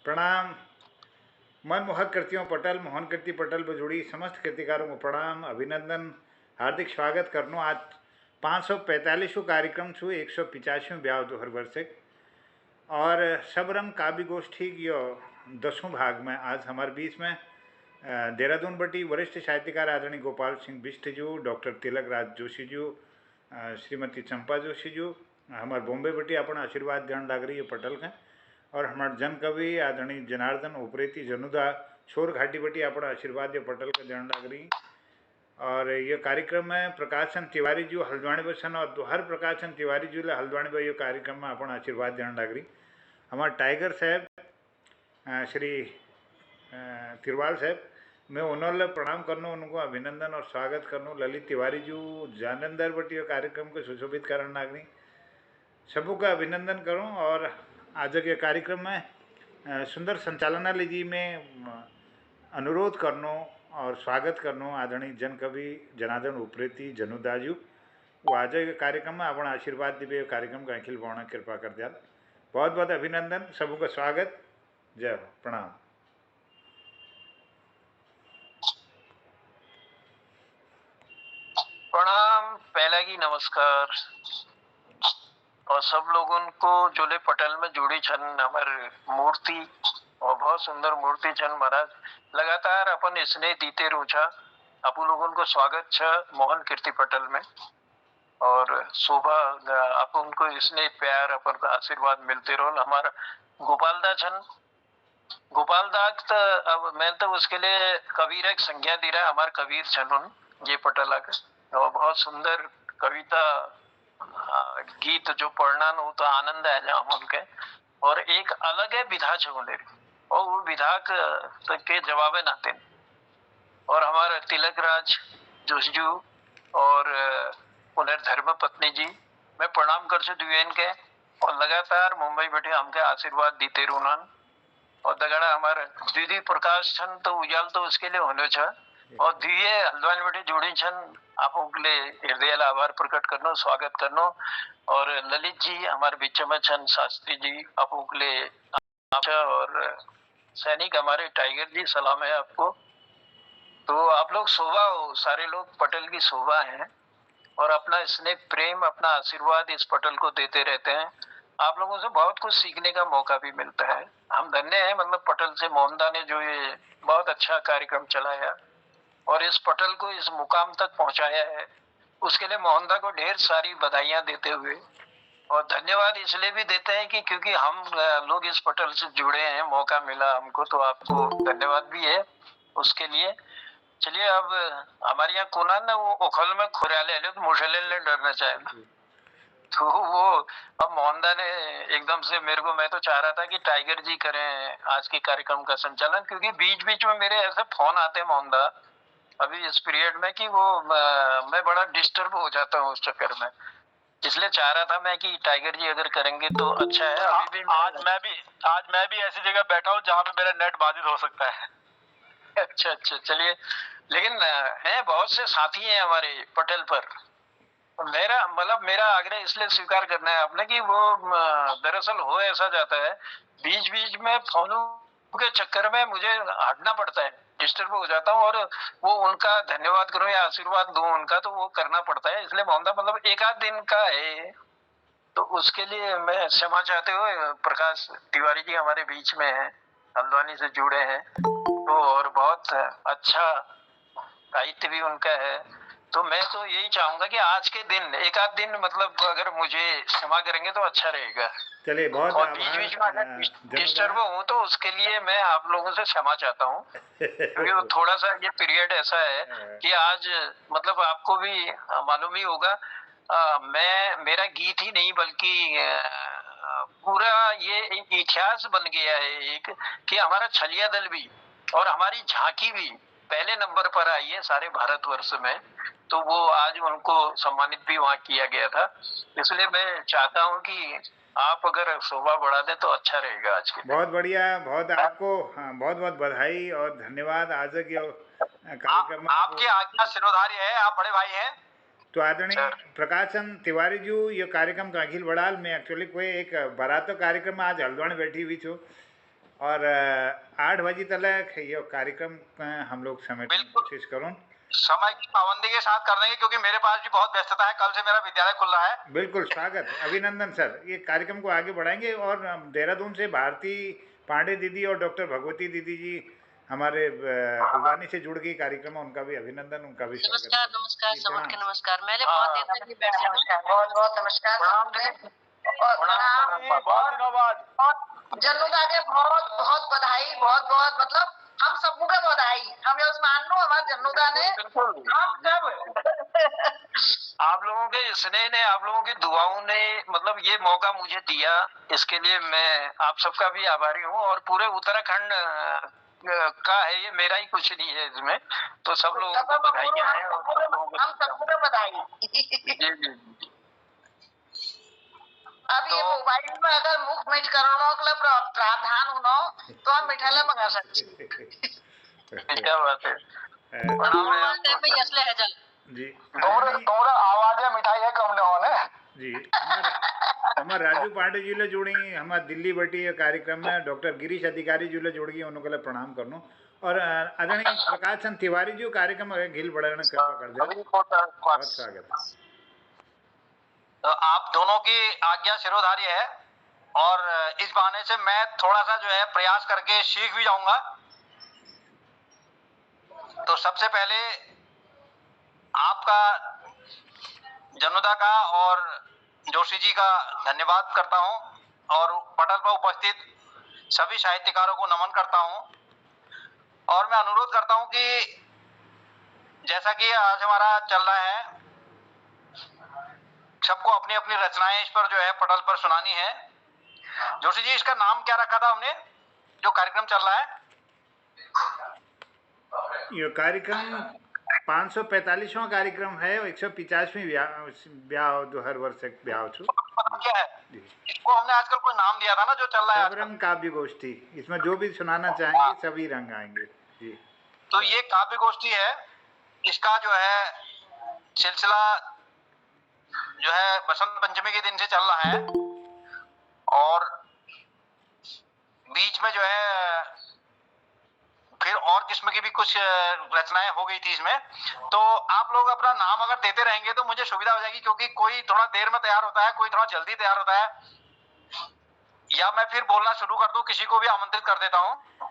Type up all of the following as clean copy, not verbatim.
प्रणाम। मनमोहक कृतियों पटल मोहन कृति पटल पर जुड़ी समस्त कृतिकारों को प्रणाम, अभिनंदन, हार्दिक स्वागत करनो। आज 545 कार्यक्रम छू 185 ब्याह दोहर वर्षे और सबरंग काव्य गोष्ठी यो 10वें भाग में आज हमारे बीच में देहरादून बटी वरिष्ठ साहित्यकार आदरणीय गोपाल सिंह बिष्ट जी, डॉक्टर तिलक राज जोशी जी, श्रीमती चंपा जोशी जी, हमारे बॉम्बे बटी अपना आशीर्वाद देने लग रही है पटल का, और हमारे जन कवि आदरणीय जनार्दन उपरेती जनुदा छोर घाटी बटी अपना आशीर्वाद पटल का देने लग रही। और ये कार्यक्रम में प्रकाशन तिवारी जी हल्द्वानी बसन और दोहर प्रकाशन तिवारी जी हल्द्वानी भाई ये कार्यक्रम में अपना आशीर्वाद देने लग रही। हमारे टाइगर साहब श्री तिरवाल साहब, मैं उन्होंने प्रणाम करनो, उनको अभिनंदन और स्वागत करनो। ललित तिवारी जी जानंदर बटी ये कार्यक्रम को सुशोभित करने लग रही, सबों का अभिनंदन करूं। और आज के कार्यक्रम में सुंदर संचालनालय जी में अनुरोध करनो और स्वागत करनो आदरणीय जन कवि जनार्दन उपरेती जनुदाजू, वो आज के कार्यक्रम में अपना आशीर्वाद दिवे कार्यक्रम का अखिल पावना कृपा कर दिया। बहुत बहुत अभिनंदन, सबों का स्वागत, जय हो, प्रणाम। प्रणाम, पहला की नमस्कार और सब लोगों को जोले पटल में जुड़ी छन हमारे मूर्ति और बहुत सुंदर मूर्ति छन महाराज। लगातार अपन स्नेह दीते रूछा अपू लोगों को स्वागत छ मोहन कीर्ति पटल में, और शोभा अपन को स्नेह प्यार अपन को आशीर्वाद मिलते रहो। हमारा गोपाल दा छन, गोपाल दा तो अब मैं तो उसके लिए कबीर एक संज्ञा दी रहा, हमारे कबीर छन उन ये पटला का, और बहुत सुंदर कविता गीत जो पढ़ना हो तो आनंद आ जाओ उनके, और एक अलग है विधा छे और वो विधा के जवाब नाते। और हमारे तिलक राज जोशी जी और उन्हें धर्म पत्नी जी मैं प्रणाम कर छू दुएन के, और लगातार मुंबई बैठे हमके आशीर्वाद देते रूनन। और दगड़ा हमारे दीदी प्रकाश छन तो उजाल तो उसके लिए होने छ, और दिए हल्द्वानी बैठे जुड़ी छन आपो के लिए हृदय आभार प्रकट करनो, स्वागत करनो। और ललित जी हमारे बीच में छन, शास्त्री जी आपो के लिए, और सैनिक हमारे टाइगर जी सलाम है आपको। तो आप लोग शोभा हो, सारे लोग पटल की शोभा हैं और अपना स्नेह प्रेम अपना आशीर्वाद इस पटल को देते रहते हैं। आप लोगों से बहुत कुछ सीखने का मौका भी मिलता है। हम धन्य हैं, मतलब पटल से मोहनदा ने जो ये बहुत अच्छा कार्यक्रम चलाया और इस पटल को इस मुकाम तक पहुंचाया है, उसके लिए मोहनदा को ढेर सारी बधाइयां देते हुए और धन्यवाद इसलिए भी देते हैं कि क्योंकि हम लोग इस पटल से जुड़े हैं, मौका मिला हमको, तो आपको धन्यवाद भी है उसके लिए। चलिए अब हमारे यहाँ कोना ना वो ओखल में खुराले तो मुशले ले डरना चाहे, तो वो अब मोहनदा ने एकदम से मेरे को, मैं तो चाह रहा था कि टाइगर जी करें आज के कार्यक्रम का संचालन, क्योंकि बीच बीच में मेरे ऐसे फोन आते हैं मोहनदा अभी इस पीरियड में कि वो मैं बड़ा डिस्टर्ब हो जाता हूँ उस चक्कर में, इसलिए चाह रहा था मैं कि टाइगर जी अगर करेंगे तो अच्छा है। अभी भी आज मैं भी ऐसी जगह बैठा हूँ जहाँ पे मेरा नेट बाधित हो सकता है। अच्छा अच्छा, चलिए। लेकिन है बहुत से साथी हैं हमारे पटेल पर, मेरा मतलब मेरा आग्रह इसलिए स्वीकार करना है आपने कि वो दरअसल हो ऐसा जाता है बीच बीच में फोनों के चक्कर में मुझे हटना पड़ता है, डिस्टर्ब हो जाता हूँ, और वो उनका धन्यवाद करूं या आशीर्वाद दूं उनका तो वो करना पड़ता है। इसलिए मोहनदा मतलब एक आध दिन का है, तो उसके लिए मैं क्षमा चाहते हुए, प्रकाश तिवारी जी हमारे बीच में है, हल्द्वानी से जुड़े हैं, तो और बहुत अच्छा साहित्य भी उनका है। तो मैं तो यही चाहूंगा कि आज के दिन एक आध दिन मतलब अगर मुझे क्षमा करेंगे तो अच्छा रहेगा। चलिए, बहुत और बीच बीच में अगर डिस्टर्ब हूँ तो उसके लिए मैं आप लोगों से क्षमा चाहता हूँ, क्योंकि वो थोड़ा सा ये पीरियड ऐसा है कि आज मतलब आपको भी मालूम ही होगा, मेरा गीत ही नहीं बल्कि पूरा ये एक इतिहास बन गया है एक, कि हमारा छलिया दल भी और हमारी झांकी भी पहले नंबर पर आई है सारे भारतवर्ष में, तो वो आज उनको सम्मानित भी वहाँ किया गया था। इसलिए मैं चाहता हूँ कि आप अगर शोभा बढ़ा दें तो अच्छा रहेगा आज के। बहुत बढ़िया, बहुत आपको बहुत बहुत बधाई और धन्यवाद। आज के कार्यक्रम में आपकी आज्ञा सिरोधार्य है, आप बड़े भाई हैं। तो आदरणीय प्रकाशन तिवारी जी ये कार्यक्रम का अखिल बड़ाल में एक्चुअली कोई एक बारात कार्यक्रम में आज हल्द्वानी बैठी हुई छो, और 8 बजे तक ये कार्यक्रम हम लोग समेटने की बिल्कुल। कोशिश करूँ। समय की पाबंदी के साथ कर देंगे क्योंकि मेरे पास भी बहुत व्यस्तता है, कल से मेरा विद्यालय खुल रहा है। बिल्कुल स्वागत है, अभिनंदन सर। ये कार्यक्रम को आगे बढ़ाएंगे और देहरादून से भारती पांडे दीदी और डॉक्टर भगवती दीदी जी हमारे फुलवानी से जुड़ गई कार्यक्रम है, उनका भी अभिनंदन, उनका भी स्वागत। नमस्कार नमस्कार जी, समझ के प्रणाम। नमस्कार। मैंने बहुत देर तक नहीं बैठी हूँ। बहुत बहुत नमस्कार और प्रणाम। बहुत दिनों बाद जन्नूदा के बहुत बहुत बधाई, बहुत बहुत मतलब हम सबको का बधाई। हम ये मान लो हमारे जन्नूदा ने हम सब आप लोगों के स्नेह ने, आप लोगों की दुआओं ने मतलब ये मौका मुझे दिया, इसके लिए मैं आप सबका भी आभारी हूँ। और पूरे उत्तराखंड का है ये, मेरा ही कुछ नहीं है इसमें, तो सब लोगों को बधाइयाँ हैं और सब लोगों को हम सबको का बधाई। जी जी। अब ये मोबाइल में अगर मुख मीठ करोड़ों के लिए प्रावधान होना तो हम मिठाई मंगा सकते। क्या बात है। जी तोरा आवाज है मिठाई है कम न होने। जी हमारे राजू पांडे जी ले जुड़ी, हमारे दिल्ली बटी कार्यक्रम में डॉक्टर गिरीश अधिकारी जी ले जुड़ गई, उनको प्रणाम करनो। और आदरणीय प्रकाश चंद तिवारी जी कार्यक्रम घिल बढ़ाने कृपा कर दे। बहुत स्वागत है। तो आप दोनों की आज्ञा शिरोधार्य है और इस बहाने से मैं थोड़ा सा जो है प्रयास करके सीख भी जाऊंगा। तो सबसे पहले आपका, जन्नूदा का और जोशी जी का धन्यवाद करता हूं और पटल पर उपस्थित सभी साहित्यकारों को नमन करता हूं। और मैं अनुरोध करता हूं कि जैसा कि आज हमारा चल रहा है, सबको अपनी अपनी रचनाएं इस पर जो है पटल पर सुनानी है। जोशी जी, इसका नाम क्या रखा था हमने, जो कार्यक्रम चल रहा है? ये कार्यक्रम 545वां कार्यक्रम है, 150वीं ब्याह जो हर वर्ष एक ब्याह छु। क्या है इसको हमने आजकल कोई नाम दिया था ना, जो चल रहा है सबरंग काव्य गोष्ठी, इसमें जो भी सुनाना चाहेंगे सभी रंग आएंगे जी। तो ये काव्य गोष्ठी है, इसका जो है सिलसिला जो है बसंत पंचमी के दिन से चल रहा है और बीच में जो है फिर और किस्म की भी कुछ रचनाएं हो गई थी इसमें। तो आप लोग अपना नाम अगर देते रहेंगे तो मुझे सुविधा हो जाएगी, क्योंकि कोई थोड़ा देर में तैयार होता है, कोई थोड़ा जल्दी तैयार होता है। या मैं फिर बोलना शुरू कर दूं, किसी को भी आमंत्रित कर देता हूं।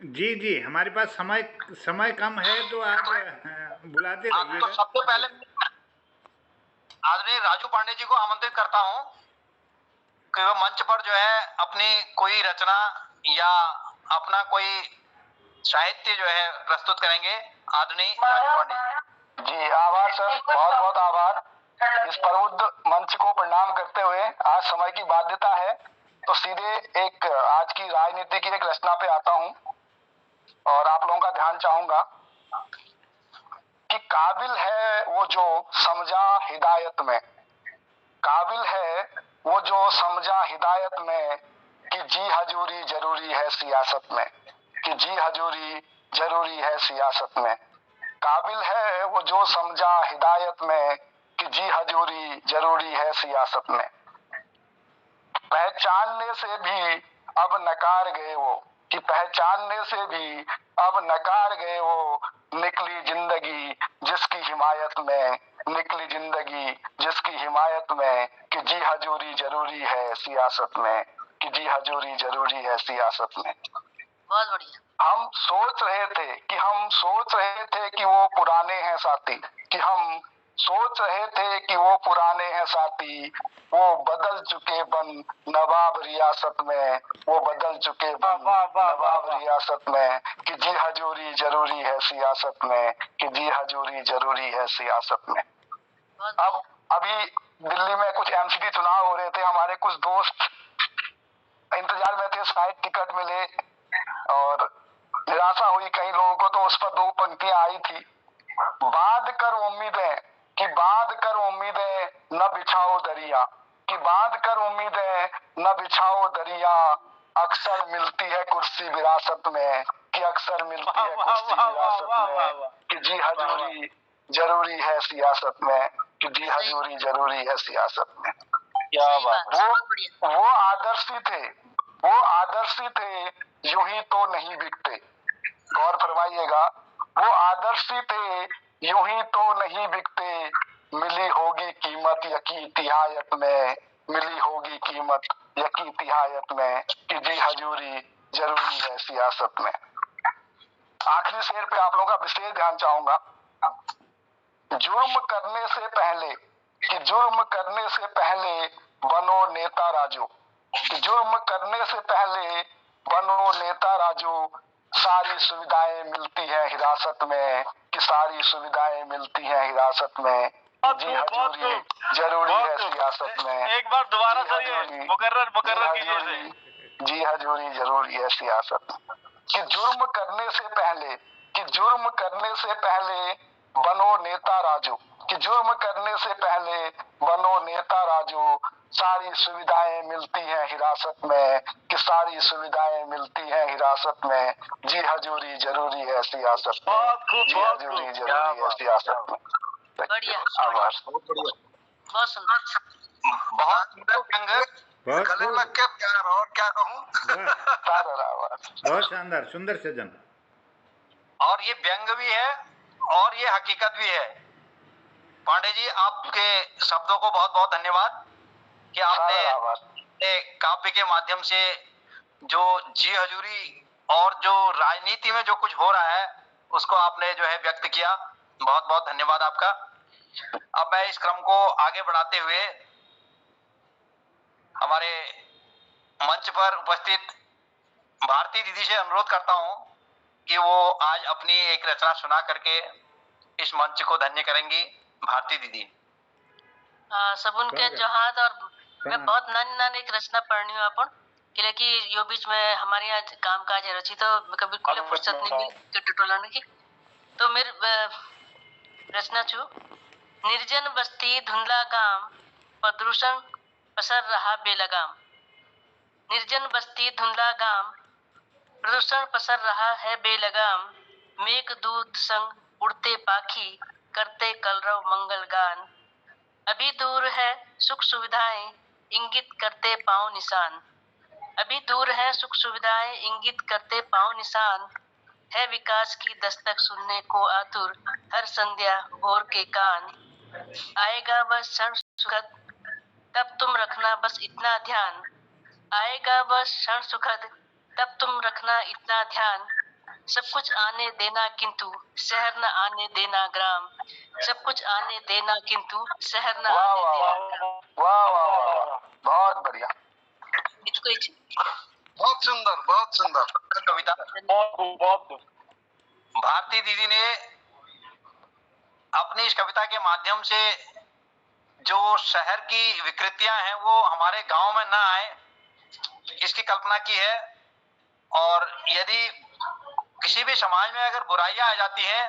जी जी, हमारे पास समय कम है तो आप बुलाते रहिएगा। तो सबसे पहले आदरणीय राजू पांडे जी को आमंत्रित करता हूं कि वो मंच पर जो है अपनी कोई रचना या अपना कोई साहित्य जो है प्रस्तुत करेंगे। आदरणीय राजू पांडे जी, आभार सर, बहुत बहुत आभार। इस प्रबुद्ध मंच को प्रणाम करते हुए आज समय की बाध्यता है तो सीधे एक आज की राजनीति की एक रचना पे आता हूं और आप लोगों का ध्यान चाहूंगा कि काबिल है वो जो समझा हिदायत में, काबिल है वो जो समझा हिदायत में कि जी हजूरी जरूरी है सियासत में, कि जी हजूरी जरूरी है सियासत में। काबिल है वो जो समझा हिदायत में कि जी हजूरी जरूरी है सियासत में। पहचानने से भी अब नकार गए वो, कि पहचानने से भी अब नकार गए वो, निकली जिंदगी जिसकी हिमायत में, निकली जिंदगी जिसकी हिमायत में कि जी हजूरी जरूरी है सियासत में, कि जी हजूरी जरूरी है सियासत में। बहुत बढ़िया। हम सोच रहे थे कि वो पुराने हैं साथी, कि हम सोच रहे थे कि वो पुराने हैं साथी, वो बदल चुके बन नवाब रियासत में, वो बदल चुके बन नवाब रियासत में कि जी हजूरी जरूरी है सियासत में, कि जी हजूरी जरूरी है सियासत में। अब अभी दिल्ली में कुछ एमसीडी चुनाव हो रहे थे, हमारे कुछ दोस्त इंतजार में थे, शायद टिकट मिले और निराशा हुई कई लोगों को, तो उस पर दो पंक्तियां आई थी, बांध कर उम्मीदें, कि बांध कर उम्मीदें न बिछाओ दरिया, कि बांध कर उम्मीदें न बिछाओ दरिया, अक्सर मिलती है कुर्सी विरासत में, कि अक्सर मिलती है कुर्सी विरासत में, कि जी हजूरी जरूरी है सियासत में, कि जी हजूरी जरूरी है सियासत में। क्या बात है। वो आदर्शी थे, वो आदर्शी थे यूं ही तो नहीं बिकते। गौर फरमाइएगा, वो आदर्शी थे यूं ही तो नहीं बिकते, मिली होगी कीमत यकी तिहायत में, मिली होगी कीमत यकी तिहायत में, कि जी हजूरी जरूरी है सियासत में। आखिरी शेर पे आप लोगों का विशेष ध्यान चाहूंगा। जुर्म करने से पहले, कि जुर्म करने से पहले बनो नेता राजू, कि जुर्म करने से पहले बनो नेता राजू, सारी सुविधाएं मिलती हैं हिरासत में, कि सारी सुविधाएं मिलती हैं हिरासत में, जी हजूरी जरूरी है सियासत में। एक बार दोबारा सर ये मुकर्रर कीजिए इसे। जी हजूरी जरूरी है सियासत में। कि जुर्म करने से पहले, कि जुर्म करने से पहले बनो नेता राजू, कि जुर्म करने से पहले बनो नेता राजू, सारी सुविधाएं मिलती हैं हिरासत में, कि सारी सुविधाएं मिलती हैं हिरासत में, जी हजूरी जरूरी है सियासत में, जी हजूरी जरूरी है सियासत में। बढ़िया, आभार। बहुत सुंदर। बहुत सुंदर व्यंग, बहुत गले खूब। लग के प्यार, और क्या कहूँ। वाह, बहुत शानदार, सुंदर सजन। और ये व्यंग भी है और ये हकीकत भी है। पांडे जी, आपके शब्दों को बहुत बहुत धन्यवाद कि आपने काव्य के माध्यम से जो जी हजूरी और जो राजनीति में जो कुछ हो रहा है उसको आपने जो है व्यक्त किया। बहुत बहुत धन्यवाद आपका। अब मैं इस क्रम को आगे बढ़ाते हुए हमारे मंच पर उपस्थित भारती दीदी से अनुरोध करता हूं कि वो आज अपनी एक रचना सुना करके इस मंच को धन्य करेंगी। भारती दीदी। सबुन के जहाद और मैं बहुत नानी एक रचना पढ़नी हूँ अपन के कि यो बीच में हमारे यहाँ काम काज है रची, तो कभी बिल्कुल फुर्सत नहीं मिली कि टटोलाने की। तो मेरी रचना छू। निर्जन बस्ती धुंधला गांव, प्रदूषण पसर रहा बेलगाम। निर्जन बस्ती धुंधला गांव, प्रदूषण पसर रहा है बेलगाम। मेघ दूत संग उड़ते पाखी, करते कलरव मंगल गान। अभी दूर है सुख सुविधाएं, इंगित करते पांव निशान। अभी दूर है सुख सुविधाएं, इंगित करते पांव निशान। है विकास की दस्तक सुनने को आतुर, हर संध्या भोर के कान। आएगा वह क्षण सुखद, तब तुम रखना बस इतना ध्यान। आएगा वह क्षण सुखद, तब तुम रखना इतना ध्यान। सब कुछ आने देना किंतु शहर न आने देना ग्राम। सब कुछ आने देना किंतु शहर न आने देना। वाह वाह वाह, बहुत बढ़िया, बहुत सुंदर, बहुत सुंदर कविता। बहुत भारती दीदी ने अपनी इस कविता के माध्यम से जो शहर की विकृतियां हैं वो हमारे गांव में ना आए इसकी कल्पना की है। और यदि किसी भी समाज में अगर बुराइयां आ जाती हैं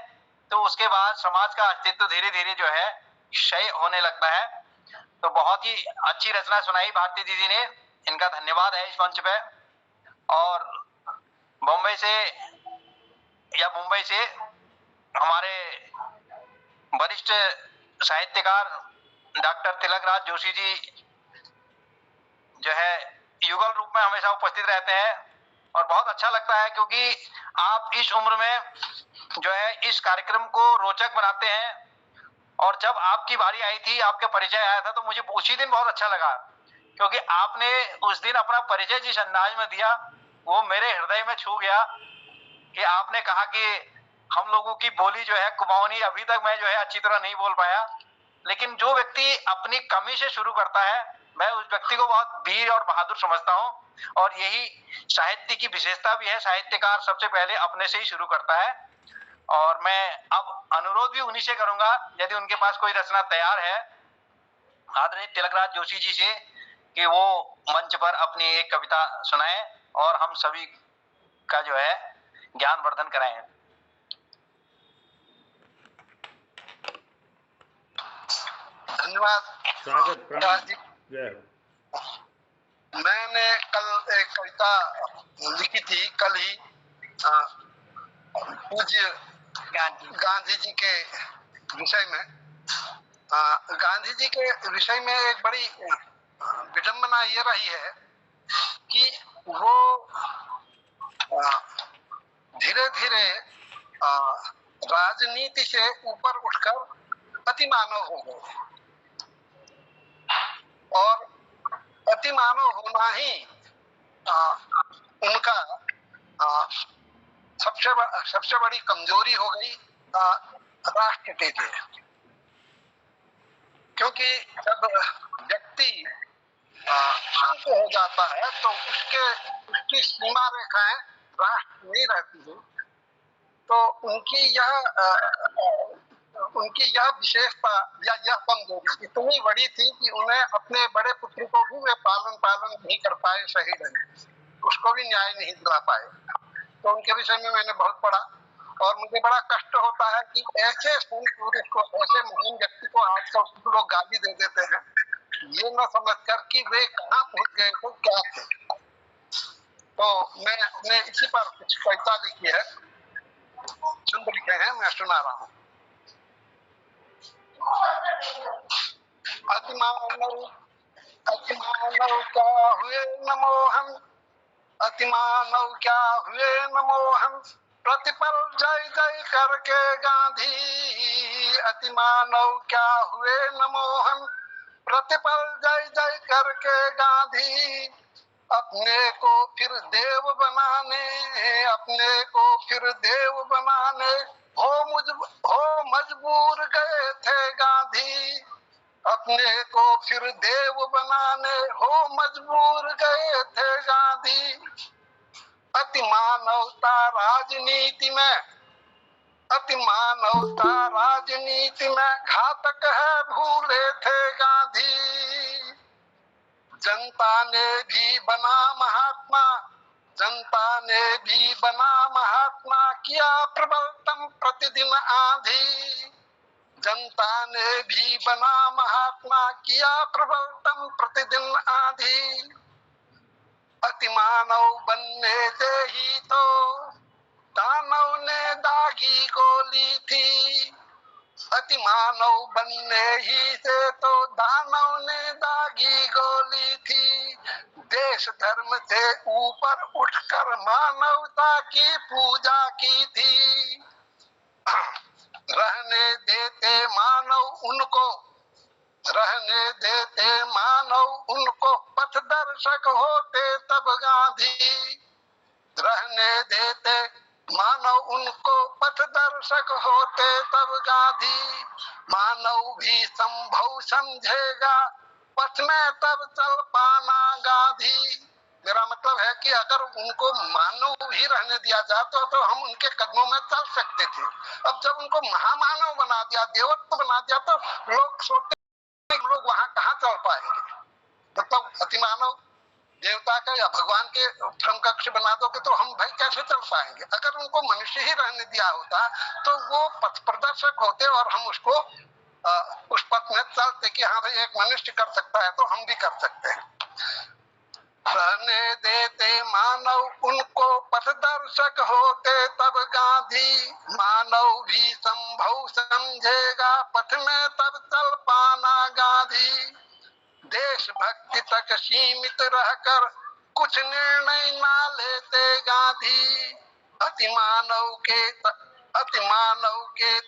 तो उसके बाद समाज का अस्तित्व धीरे धीरे जो है क्षय होने लगता है। तो बहुत ही अच्छी रचना सुनाई भारती दीदी ने, इनका धन्यवाद है इस मंच पे। और मुंबई से हमारे वरिष्ठ साहित्यकार डॉक्टर तिलकराज जोशी जी जो है युगल रूप में हमेशा उपस्थित रहते हैं और बहुत अच्छा लगता है क्योंकि आप इस उम्र में जो है इस कार्यक्रम को रोचक बनाते हैं। और जब आपकी बारी आई थी, आपके परिचय आया था, तो मुझे उसी दिन बहुत अच्छा लगा क्योंकि आपने उस दिन अपना परिचय जिस अंदाज में दिया वो मेरे हृदय में छू गया कि आपने कहा कि हम लोगों की बोली जो है कुमाऊनी अभी तक मैं जो है अच्छी तरह नहीं बोल पाया, लेकिन जो व्यक्ति अपनी कमी से शुरू करता है मैं उस व्यक्ति को बहुत वीर और बहादुर समझता हूँ। और यही साहित्य की विशेषता भी है, साहित्यकार सबसे पहले अपने से ही शुरू करता है। और मैं अब अनुरोध भी उन्हीं से करूंगा यदि उनके पास कोई रचना तैयार है आदरणीय तिलकराज जोशी जी से कि वो मंच पर अपनी एक कविता सुनाएं और हम सभी का जो है ज्ञानवर्धन कराएं। धन्यवाद। स्वागत, प्रणाम, जय हो। मैंने कल एक कविता लिखी थी, कल ही पूज्य गांधी जी के विषय में। गांधी जी के विषय में एक बड़ी विडंबना ये रही है कि वो धीरे धीरे राजनीति से ऊपर उठकर अतिमानव हो गए और अतिमानव होना ही उनका सबसे बड़ी कमजोरी हो गई राष्ट्र के लिए, क्योंकि जब व्यक्ति शांत हो जाता है तो उसकी सीमा रेखाएं राष्ट्र नहीं रहती है। तो उनकी यह विशेषता या यह कमजोरी इतनी बड़ी थी कि उन्हें अपने बड़े पुत्र को भी वे पालन नहीं कर पाए सही ढंग से, उसको भी न्याय नहीं दिला पाए। तो उनके विषय में मैंने बहुत पढ़ा और मुझे बड़ा कष्ट होता है कि ऐसे संत पुरुष को, ऐसे महान व्यक्ति को आजकल कुछ लोग गाली दे देते हैं, ये न समझकर कि वे कहाँ पहुंच गए तो क्या थे। तो मैंने इसी पर कुछ कविता लिखी है, छंद लिखे हैं, मैं सुना रहा हूँ। अतिमानव क्या हुए न मोहन, अतिमानव क्या हुए न मोहन, प्रतिपल जय जय करके गांधी। अतिमानव क्या हुए न मोहन, प्रतिपल जय जय करके गांधी। अपने को फिर देव बनाने, अपने को फिर देव बनाने हो मजबूर गए थे गांधी। अपने को फिर देव बनाने हो मजबूर गए थे गांधी। अतिमानवता राजनीति में, अतिमानवता राजनीति में घातक है भूले थे गांधी। जनता ने भी बना महात्मा, जनता ने भी बना महात्मा, किया प्रबलतम प्रतिदिन आंधी। जनता ने भी बना महात्मा, किया प्रबलतम प्रतिदिन आंधी। अतिमानव बनने से ही तो दानव ने दागी गोली थी। अतिमानव बनने ही से तो दानव ने दागी गोली थी। देश धर्म से ऊपर उठकर मानवता की पूजा की थी। रहने देते मानव उनको, रहने देते मानव उनको, पथदर्शक होते तब गांधी। रहने देते मानव उनको, पथदर्शक होते तब गांधी। मानव भी संभव समझेगा, पथ में तब चल पाना गांधी। मेरा मतलब है कि अगर उनको मानव ही रहने दिया जाता तो हम उनके कदमों में चल सकते थे। अब जब उनको महामानव बना दिया, देवत्व बना दिया, तो लोग सोचते हैं लोग वहां कहाँ चल पाएंगे। मतलब अतिमानव देवता का या भगवान के समकक्ष बना दोगे तो हम भाई कैसे चल पाएंगे। अगर उनको मनुष्य ही रहने दिया होता तो वो पथ प्रदर्शक होते और हम उसको उस पथ में चलते कि हाँ भाई एक मनुष्य कर सकता है तो हम भी कर सकते हैं। रहने देते मानव उनको, पथदर्शक होते तब गांधी। मानव भी संभव समझेगा, पथ में तब चल पाना गांधी। देशभक्ति तक सीमित रहकर कुछ निर्णय ना लेते गांधी। अतिमानव के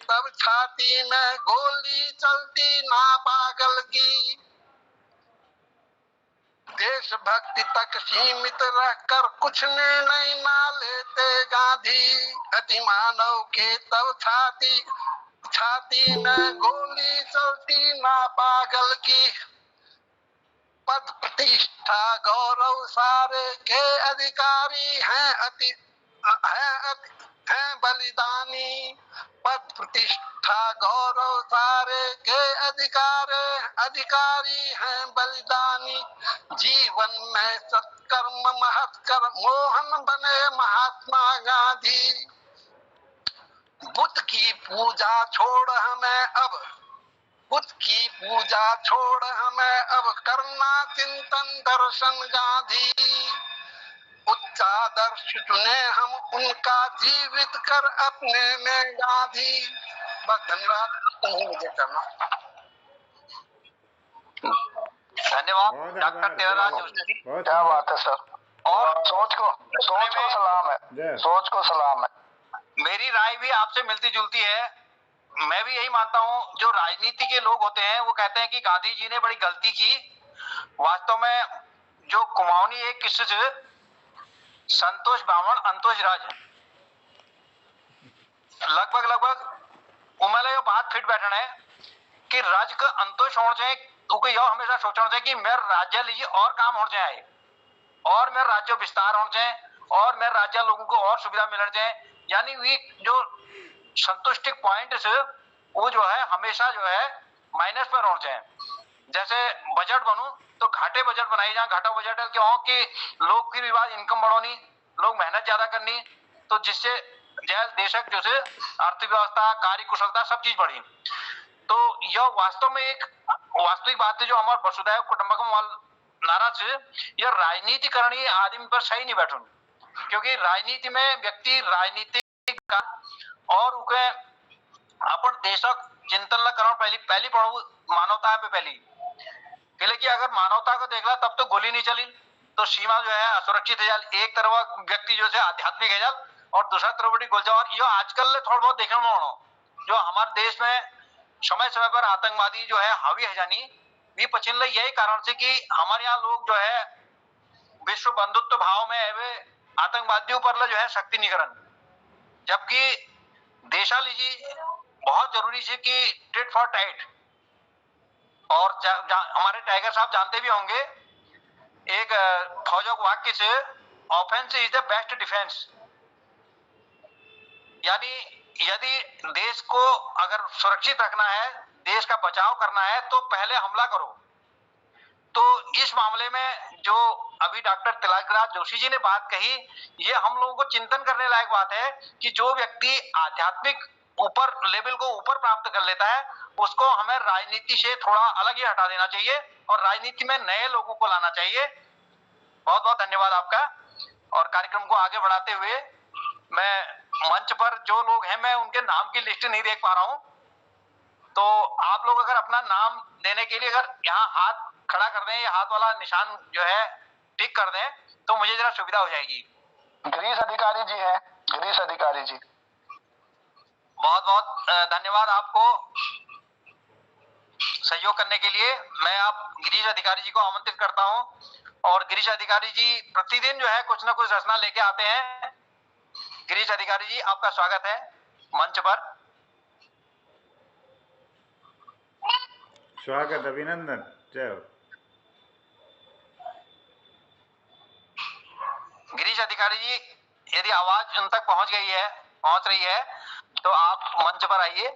तब छाती में गोली चलती ना पागल की। देशभक्ति तक सीमित रहकर कुछ निर्णय ना लेते गांधी। अतिमानव के तब छाती में गोली चलती ना पागल की। पद प्रतिष्ठा गौरव सारे के अधिकारी हैं हैं बलिदानी। पद प्रतिष्ठा गौरव सारे के अधिकारी हैं बलिदानी। जीवन में सत्कर्म महत्कर्म मोहन बने महात्मा गांधी। बुद्ध की पूजा छोड़ हमें अब, बुद्ध की पूजा छोड़ हमें अब करना चिंतन दर्शन गांधी। उच्चादर्श चुने हम उनका जीवित कर अपने में गांधी। बस धन्यवाद, मुझे करना। धन्यवाद डॉक्टर तिलकराज जोशी जी। क्या बात है सर। और सोच को सलाम है, जय। सोच को सलाम है। मेरी राय भी आपसे मिलती जुलती है। मैं भी यही मानता हूं, जो राजनीति के लोग होते हैं वो कहते हैं कि गांधी जी ने बड़ी गलती की। वास्तव में जो कुमाऊनी एक किस्से से संतोष ब्राह्मण अंतोष राज लगभग उमले यो बात फिट बैठना है कि राज्य का अंतोष होना चाहिए, क्योंकि यह हमेशा सोचना चाहिए कि मेरे राज्य लीजिए और काम होना चाहिए, और मेरे राज्य विस्तार होना चाहिए, और मेरे राज्य लोगों को और सुविधा मिलना चाहिए। यानी वी जो संतुष्टि पॉइंट वो जो है हमेशा जो है माइनस पर होना चाहिए। जैसे बजट बनू तो घाटे बजट बनाई जाए। घाटा बजट क्यों कि लोग फिर विवाद इनकम बढ़ोनी, लोग मेहनत ज्यादा करनी, तो जिससे देशक जो से अर्थव्यवस्था कार्य कुशलता सब चीज बढ़ी। तो यह वास्तव में एक वास्तविक बात है जो हमारे वसुधैव कुटुंबकम वाल नारा से यह राजनीति करनी आदमी पर सही नहीं बैठो, क्योंकि राजनीति में व्यक्ति राजनीतिक का और उके अपन देशक चिंतन न करो। पहली पढ़ो मानवता पे पहली कि अगर मानवता को देखला तब तो गोली नहीं चली, तो सीमा जो है असुरक्षित है जाल। एक तरफ व्यक्ति जो है आध्यात्मिक है जाल और दूसरा तरफ बड़ी गोलजा। और ये आजकल थोड़ा बहुत देखने में हो जो हमारे देश में समय समय पर आतंकवादी जो है हावी है जानी भी पचिन यही कारण से कि हमारे यहाँ लोग जो है विश्व बंधुत्व भाव में है वे आतंकवादियों पर जो है शक्ति निकरण, जबकि देशा लीजिए बहुत जरूरी है कि टिट फॉर टैट। और हमारे टाइगर साहब जानते भी होंगे एक फौजों के वाक्य से offence is the best defence. यानी यदि देश को अगर सुरक्षित रखना है, देश का बचाव करना है, तो पहले हमला करो। तो इस मामले में जो अभी डॉक्टर तिलकराज जोशी जी ने बात कही, ये हम लोगों को चिंतन करने लायक बात है कि जो व्यक्ति आध्यात्मिक ऊपर लेवल को ऊपर प्राप्त कर लेता है उसको हमें राजनीति से थोड़ा अलग ही हटा देना चाहिए और राजनीति में नए लोगों को लाना चाहिए। बहुत बहुत धन्यवाद आपका। और कार्यक्रम को आगे बढ़ाते हुए मैं मंच पर जो लोग हैं मैं उनके नाम की लिस्ट नहीं देख पा रहा हूं, तो आप लोग अगर अपना नाम देने के लिए अगर यहाँ हाथ खड़ा कर दें, या हाथ वाला निशान जो है टिक कर दें तो मुझे जरा सुविधा हो जाएगी। गिरीश अधिकारी जी हैं, गिरीश अधिकारी जी। बहुत बहुत धन्यवाद आपको सहयोग करने के लिए। मैं आप गिरीश अधिकारी जी को आमंत्रित करता हूं और गिरीश अधिकारी जी प्रतिदिन जो है कुछ ना कुछ रचना लेके आते हैं। गिरीश अधिकारी जी आपका स्वागत है मंच पर। स्वागत, अभिनंदन, जय हो। गिरीश अधिकारी जी यदि आवाज उन तक पहुंच रही है तो आप मंच पर आइए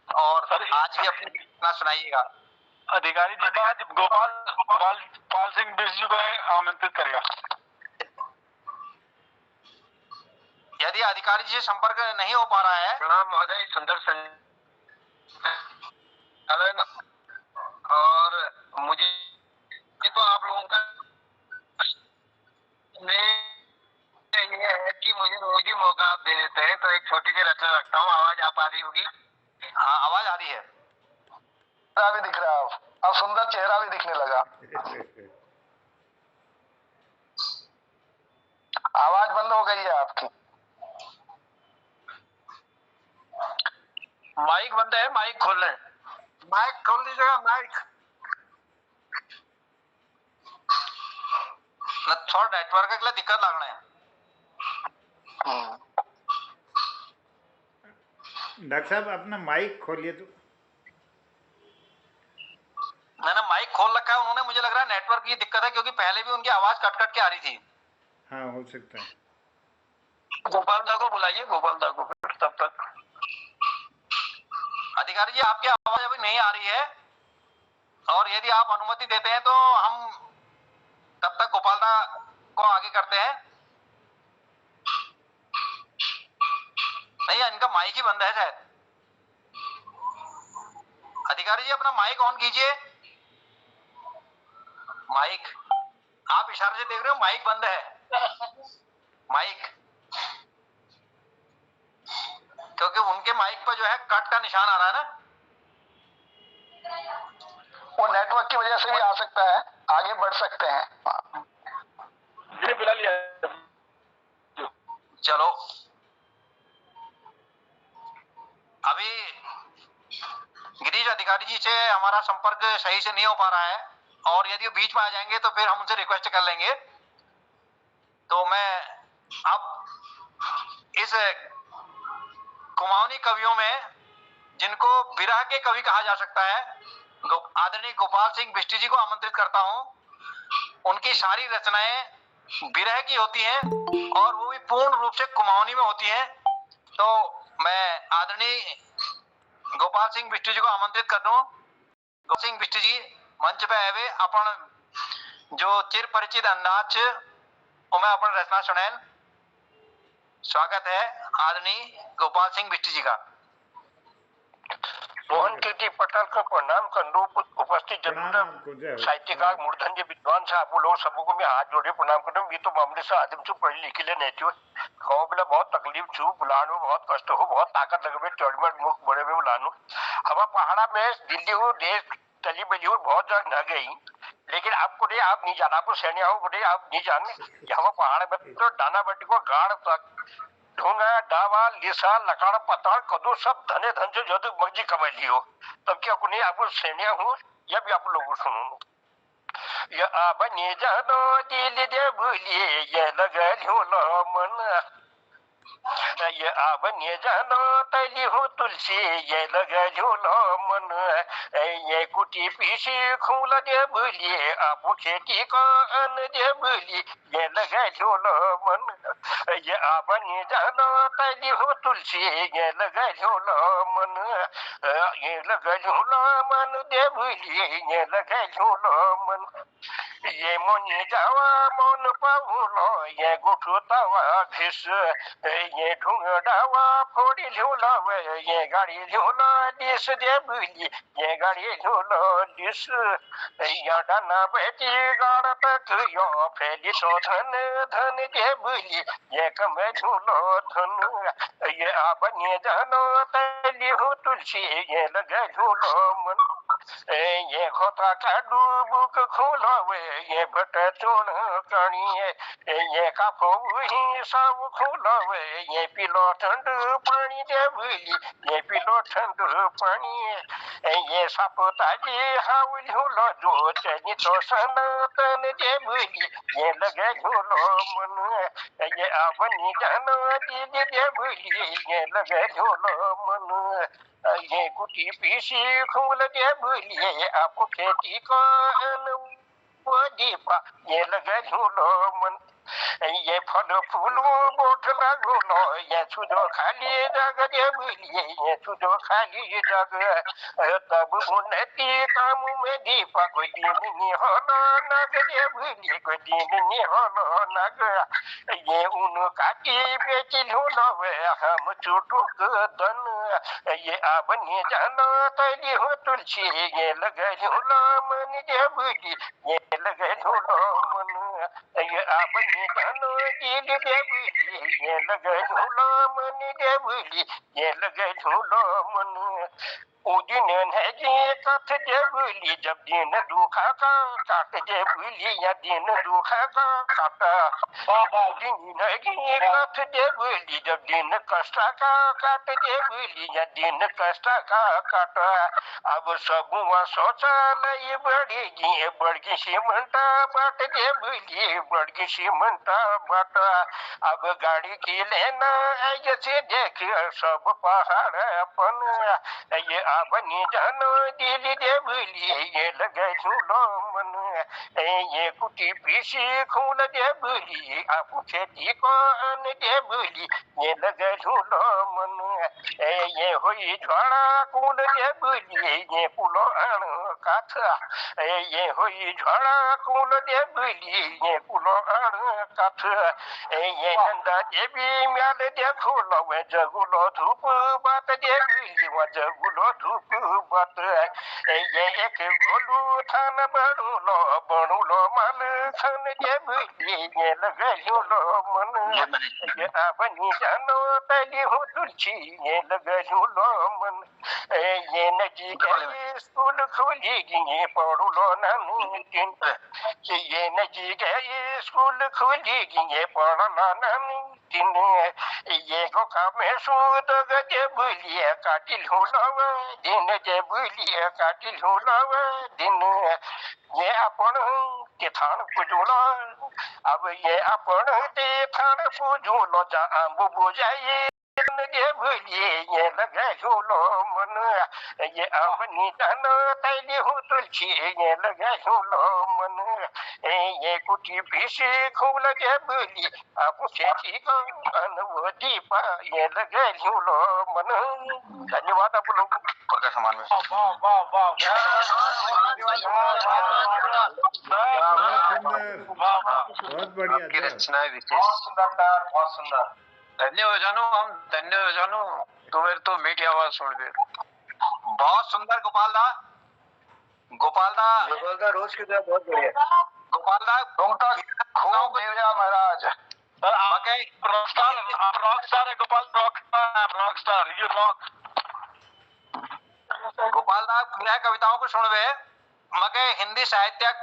और आज भी अपनी रचना सुनाइएगा। अधिकारी जी आज गोपाल पाल सिंह बिस्जू जी को आमंत्रित करेगा। यदि अधिकारी जी से संपर्क नहीं हो पा रहा है। प्रणाम महोदय, सुंदर संचालन। और मुझे तो आप लोगों का ये है कि मुझे रोज ही मौका आप दे देते हैं, तो एक छोटी सी रचना रखता हूँ। आवाज आप आ रही होगी? हाँ आवाज आ रही है। चेहरा भी दिख रहा है, अब सुंदर चेहरा भी दिखने लगा। आवाज बंद हो गई है आपकी। माइक बंद है, माइक खोल लें। माइक खोल दीजिएगा, माइक। थोड़ा नेटवर्क के लिए दिक्कत लगना है। डॉक्टर साहब अपना माइक खोलिए तो। मैंने माइक खोल रखा है, उन्होंने मुझे लग रहा है नेटवर्क की दिक्कत है, क्योंकि पहले भी उनकी आवाज कट कट के आ रही थी। हाँ हो सकता है। गोपाल दा को बुलाइए, गोपाल दा को तब तक। अधिकारी जी आपकी आवाज अभी नहीं आ रही है, और यदि आप अनुमति देते हैं तो हम तब तक गोपाल दा को आगे करते हैं। नहीं, इनका माइक ही बंद है शायद। अधिकारी जी अपना माइक ऑन कीजिए। माइक आप इशारे से देख रहे हो, माइक बंद है। माइक, क्योंकि उनके माइक पर जो है कट का निशान आ रहा है ना। वो नेटवर्क की वजह से भी आ सकता है, आगे बढ़ सकते हैं। ने बुला लिया। चलो अभी गिरीश अधिकारी जी से हमारा संपर्क सही से नहीं हो पा रहा है, और यदि वो बीच में आ जाएंगे तो फिर हम उनसे रिक्वेस्ट कर लेंगे। तो मैं अब इस कुमाऊनी कवियों में जिनको विरह के कवि कहा जा सकता है, आदरणीय गोपाल सिंह बिष्ट जी को आमंत्रित करता हूं। उनकी सारी रचनाएं विरह की होती हैं और वो भी पूर्ण रूप से कुमाऊनी में होती हैं। तो मैं आदरणीय गोपाल सिंह बिष्ट जी को आमंत्रित कर दूं। गोपाल सिंह बिष्ट जी मंच पे आवे, अपन जो चिर परिचित अंदाज मैं अपन रचना सुनैन। स्वागत है आदरणीय गोपाल सिंह बिष्ट जी का। मोहन कीर्ति पटेल को प्रणाम करने उपस्थित जरूर साहित्यकार मूर्धन्य विद्वान साहब लोग सबको मैं हाथ जोड़े प्रणाम करता हूँ। ये तो मामले से आदम से पढ़ी लिखी ले नहीं थी खाओ बिना बहुत तकलीफ छू बुलानो बहुत कष्ट हो बहुत ताकत लगे चढ़मट मुख बड़े में बुलानो। हवा पहाड़ा में दिल्ली हो देश तली बली हो बहुत जगह न गई, लेकिन आपको नहीं आप नहीं जाना, आपको सैन्य हो बोले आप नहीं जाने। हवा पहाड़ में तो डाना बट्टी को गाड़ तक ढूंगा डावा लिसा लकाड़ पताड़ कदू सब धने धन से जो मर्जी कमा लियो। तब क्या को नहीं आपको सैन्य हूँ यह भी आप लोगों सुनो। ये बने जानो दिल दे भूलिए ये लगा लो मन, ये बने जानो तली हो तुलसी ये लगा लो मन। ये कुटी पीसी खूला दे भूलिए आप खेती को अन दे भूलिए ये लगा लो मन। ये बने जानो तली हो तुलसी ये लगा लो मन, ये लगा लो मन दे भूलिए ये लगा लो मन। ये मोनी जावा मोन पाउलो ये गुठु तवा घिस, ये ढूंढावा फोड़ी झूलाव ये गाड़ी झूला दिस दे भूली ये गाड़ी झूलो दिस। या डाना बेटी गाड़ तक यो फैली तो धन धन दे भूली ये कम झूलो धन। ये बने जानो तली हो तुलसी ये लगा झूलो मन। ये खोता का डूबुक खोलो ये बट चोन कणी, ये काफो ही सब खोलो ये पिलो ठंड पानी दे भूली ये पिलो ठंड पानी। ये सापुताजी हाउल झूलो जो चनी तो सनातन दे भूली ये लगे झूलो मन। ये बनी जानो दीदी दे भूली ये लगे झूलो मन। ये कुटी पीसी खूल दे भूलिए आपको खेती को वो दीपा ये लगे झूलो मन। ये फल फूल बोट लगो ये छुदो खाली जग दे भूलिए ये छुदो खाली जग। तब उन्नति काम में दीपा कोई दिन नहीं होलो नग दे भूलिए कोई दिन नहीं होलो नग। ये उनका की बेच झूलो हम चुटुक दन। ये बने जानो तली हो तुलसी ये लगे झूलो मन दे भूली ये लगे झूलो मन। ये बने जानो दिल दे भूली ये लगे झूलो मन दे भूली ये लगे झूलो मन। ओ दिन है जी कथ दे भूली जब दिन दुखा का काट दे भूली या दिन दुखा का काटा। दिन है जी कथ दे भूली जब दिन कष्ट का काट दे भूली या दिन कष्ट का काटा। अब सब शौचालय बढ़ेगी बढ़गी सीमंटा बाट दे भूली बढ़गी सीमंटा बाटा। अब गाड़ी की लेना ऐसे देख सब पहाड़ अपन। ये बनी जानो दिल दे भूली ये लगे झूलो मन। ये कुटी पीसी खूल दे भूली आप खेती को अन दे भूली ये लगे झूलो मन। ये हुई ज्वाड़ा कूल दे भूली ये पुलो अण काथ। ये हुई ज्वाड़ा कूल दे भूली ये पुलो अण काथ। ये नंदा देवी म्याल दे खूलो वे जगुलो धूप बात दे भूली व जगुलो धूप बात। ये एक गोलू थान बड़ूलो माल खान दे भूली ये लगे झूलो मन। ये बनी जानो तली हो तुलसी ये लगो लो मन ये नजी के स्कूल खुलेगी ये पढ़ू लो ना मीटिंग ये नजी के स्कूल खुलेगी ये पढ़ना ना मीटिंग ये को कामे सूद गजे बुलिए काटिल हो लवा दिन जे बुलिए काटिल हो लवा दिन ये अपन के थान पुजुला अब ये अपन ते थान पुजुलो जा आंबू बुझाए ये भूलिए ये लगे झूलो मन ये अमनी जानो तैली हो तुलसी ये लगे झूलो मन ये कुटी पीछे खूब लगे भूली आप चेची को अनुभूति पा ये लगे झूलो मन। धन्यवाद आप लोग का समान में। वाह बहुत बढ़िया आपकी रचनाएं विशेष, बहुत सुंदर। धन्य हो जानो, हम धन्य हो जानो, तुम्हें तो मीठी आवाज सुन दे। बहुत सुंदर गोपाल दा रोज की तरह बहुत बढ़िया। गोपाल दा तुमका खूब दिव्या महाराज। रॉकस्टार है Gopal, Rockstar you rock. Gopal दा मेरा कविताओं को सुनवे मके हिंदी साहित्य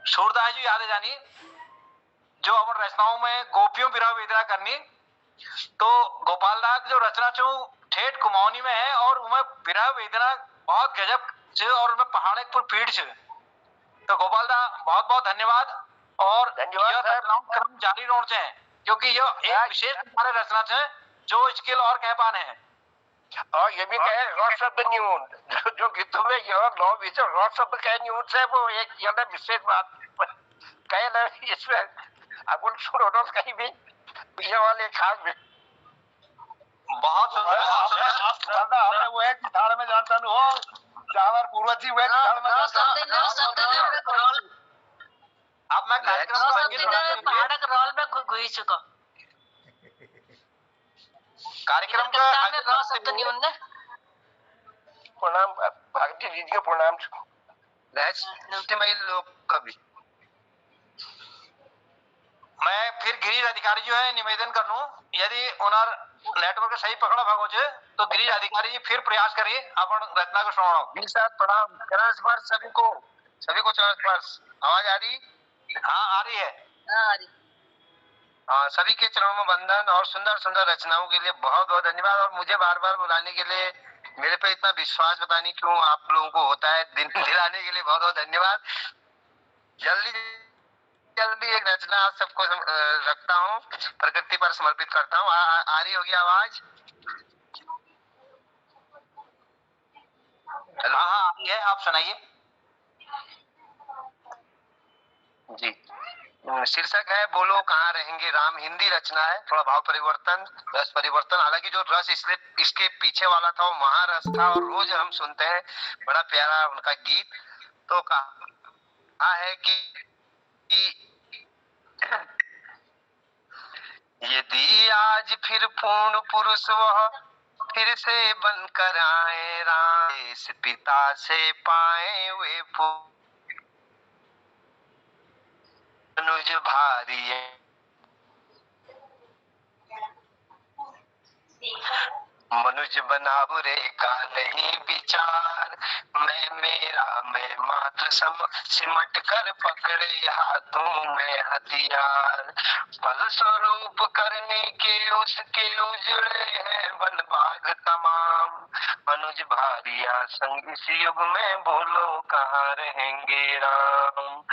सूरदास जी याद जानी जो अपन रचनाओं में गोपियों विरह वेदना करनी, तो गोपाल दास जो रचना छू ठेठ कुमाऊनी में है और उनमें विरह वेदना बहुत गजब छे और उनमें पहाड़ एक पीड़ छे। तो गोपाल दा बहुत बहुत धन्यवाद और यह रचनाओं क्रम जारी रोड छे क्योंकि यह एक विशेष हमारे रचना छे जो स्किल और कह पाने हैं। और ये भी कहे रॉ शब्द न्यून जो गीतों में यह लॉ विच रॉ शब्द कहे न्यून से वो एक यह विशेष बात कहे ना इसमें अगुल छोड़ो कहीं भी ये वाले खास भी बहुत सुंदर। हमने वो है कि धाड़ में जानता नहीं हो जहाँ पूर्वज जी हुए धाड़ में अब मैं पहाड़क रोल में घुई चुका कार्यक्रम का प्रणाम भारती दीदी को प्रणाम लोग कभी मैं फिर गिरीश अधिकारी जो है निवेदन कर लूं यदि उनर नेटवर्क सही पकड़ा भागो छे तो गिरीश अधिकारी जी फिर प्रयास करिए अपन रचना को सुनाओ। प्रणाम चरण स्पर्श सभी को चरण स्पर्श आवाज आ रही? हाँ आ रही है। हाँ सभी के चरणों में वंदन और सुंदर सुंदर रचनाओं के लिए बहुत बहुत धन्यवाद और मुझे बार बार बुलाने के लिए मेरे पे इतना विश्वास पता नहीं क्यों आप लोगों को होता है दिलाने के लिए बहुत बहुत धन्यवाद। जल्दी एक रचना आप सबको रखता हूँ, प्रकृति पर समर्पित करता हूँ। आ रही होगी आवाज? हाँ हाँ आ रही है, आप सुनाइए जी। शीर्षक है बोलो कहाँ रहेंगे राम। हिंदी रचना है, थोड़ा भाव परिवर्तन रस परिवर्तन। हालांकि जो रस इसके पीछे वाला था वो महारस था और रोज हम सुनते हैं, बड़ा प्यारा उनका गीत। तो कहा है कि यदि आज फिर पूर्ण पुरुष वह फिर से बनकर आए राम, इस पिता से पाए वे अनुज भारी मनुज बनावरे का नहीं विचार, मैं मात्र सिमट कर पकड़े हाथों में हथियार। फल स्वरूप करने के उसके उजड़े हैं वन बाग तमाम। अनुज भारिया संग इस युग में बोलो कहाँ रहेंगे राम।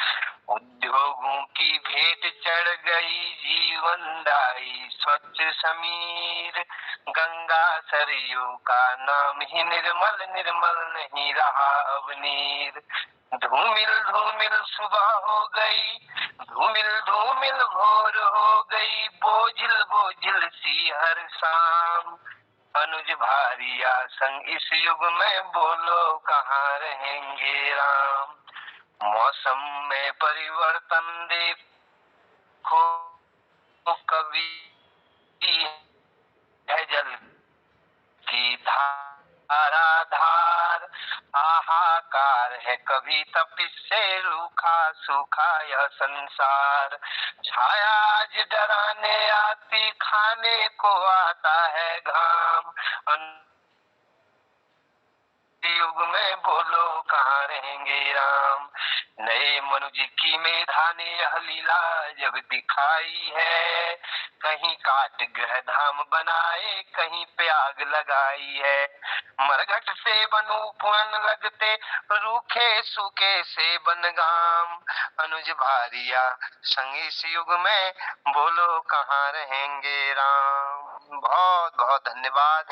उद्योगों की भेंट चढ़ गई जीवनदायी स्वच्छ समीर, गंगा सरयू का नाम ही निर्मल निर्मल नहीं रहा अब नीर। धूमिल धूमिल सुबह हो गई, धूमिल धूमिल भोर हो गई, बोझिल बोझिल सी हर शाम। अनुज भारिया संग इस युग में बोलो कहाँ रहेंगे राम। मौसम में परिवर्तन देखो कभी है जल की धारा धार, हाहाकार है कभी तपिश से रूखा सूखा यह संसार। छाया आज डराने आती, खाने को आता है घाम। युग में बोलो कहाँ रहेंगे राम। नए मनुज की मेधा ने यह लीला जब दिखाई है। कहीं काट ग्रह धाम बनाए, कहीं पे आग लगाई है। मरघट से बनूपन लगते, रूखे सूखे से बनगाम। अनुज भारिया संग इस युग में बोलो कहाँ रहेंगे राम। बहुत बहुत धन्यवाद।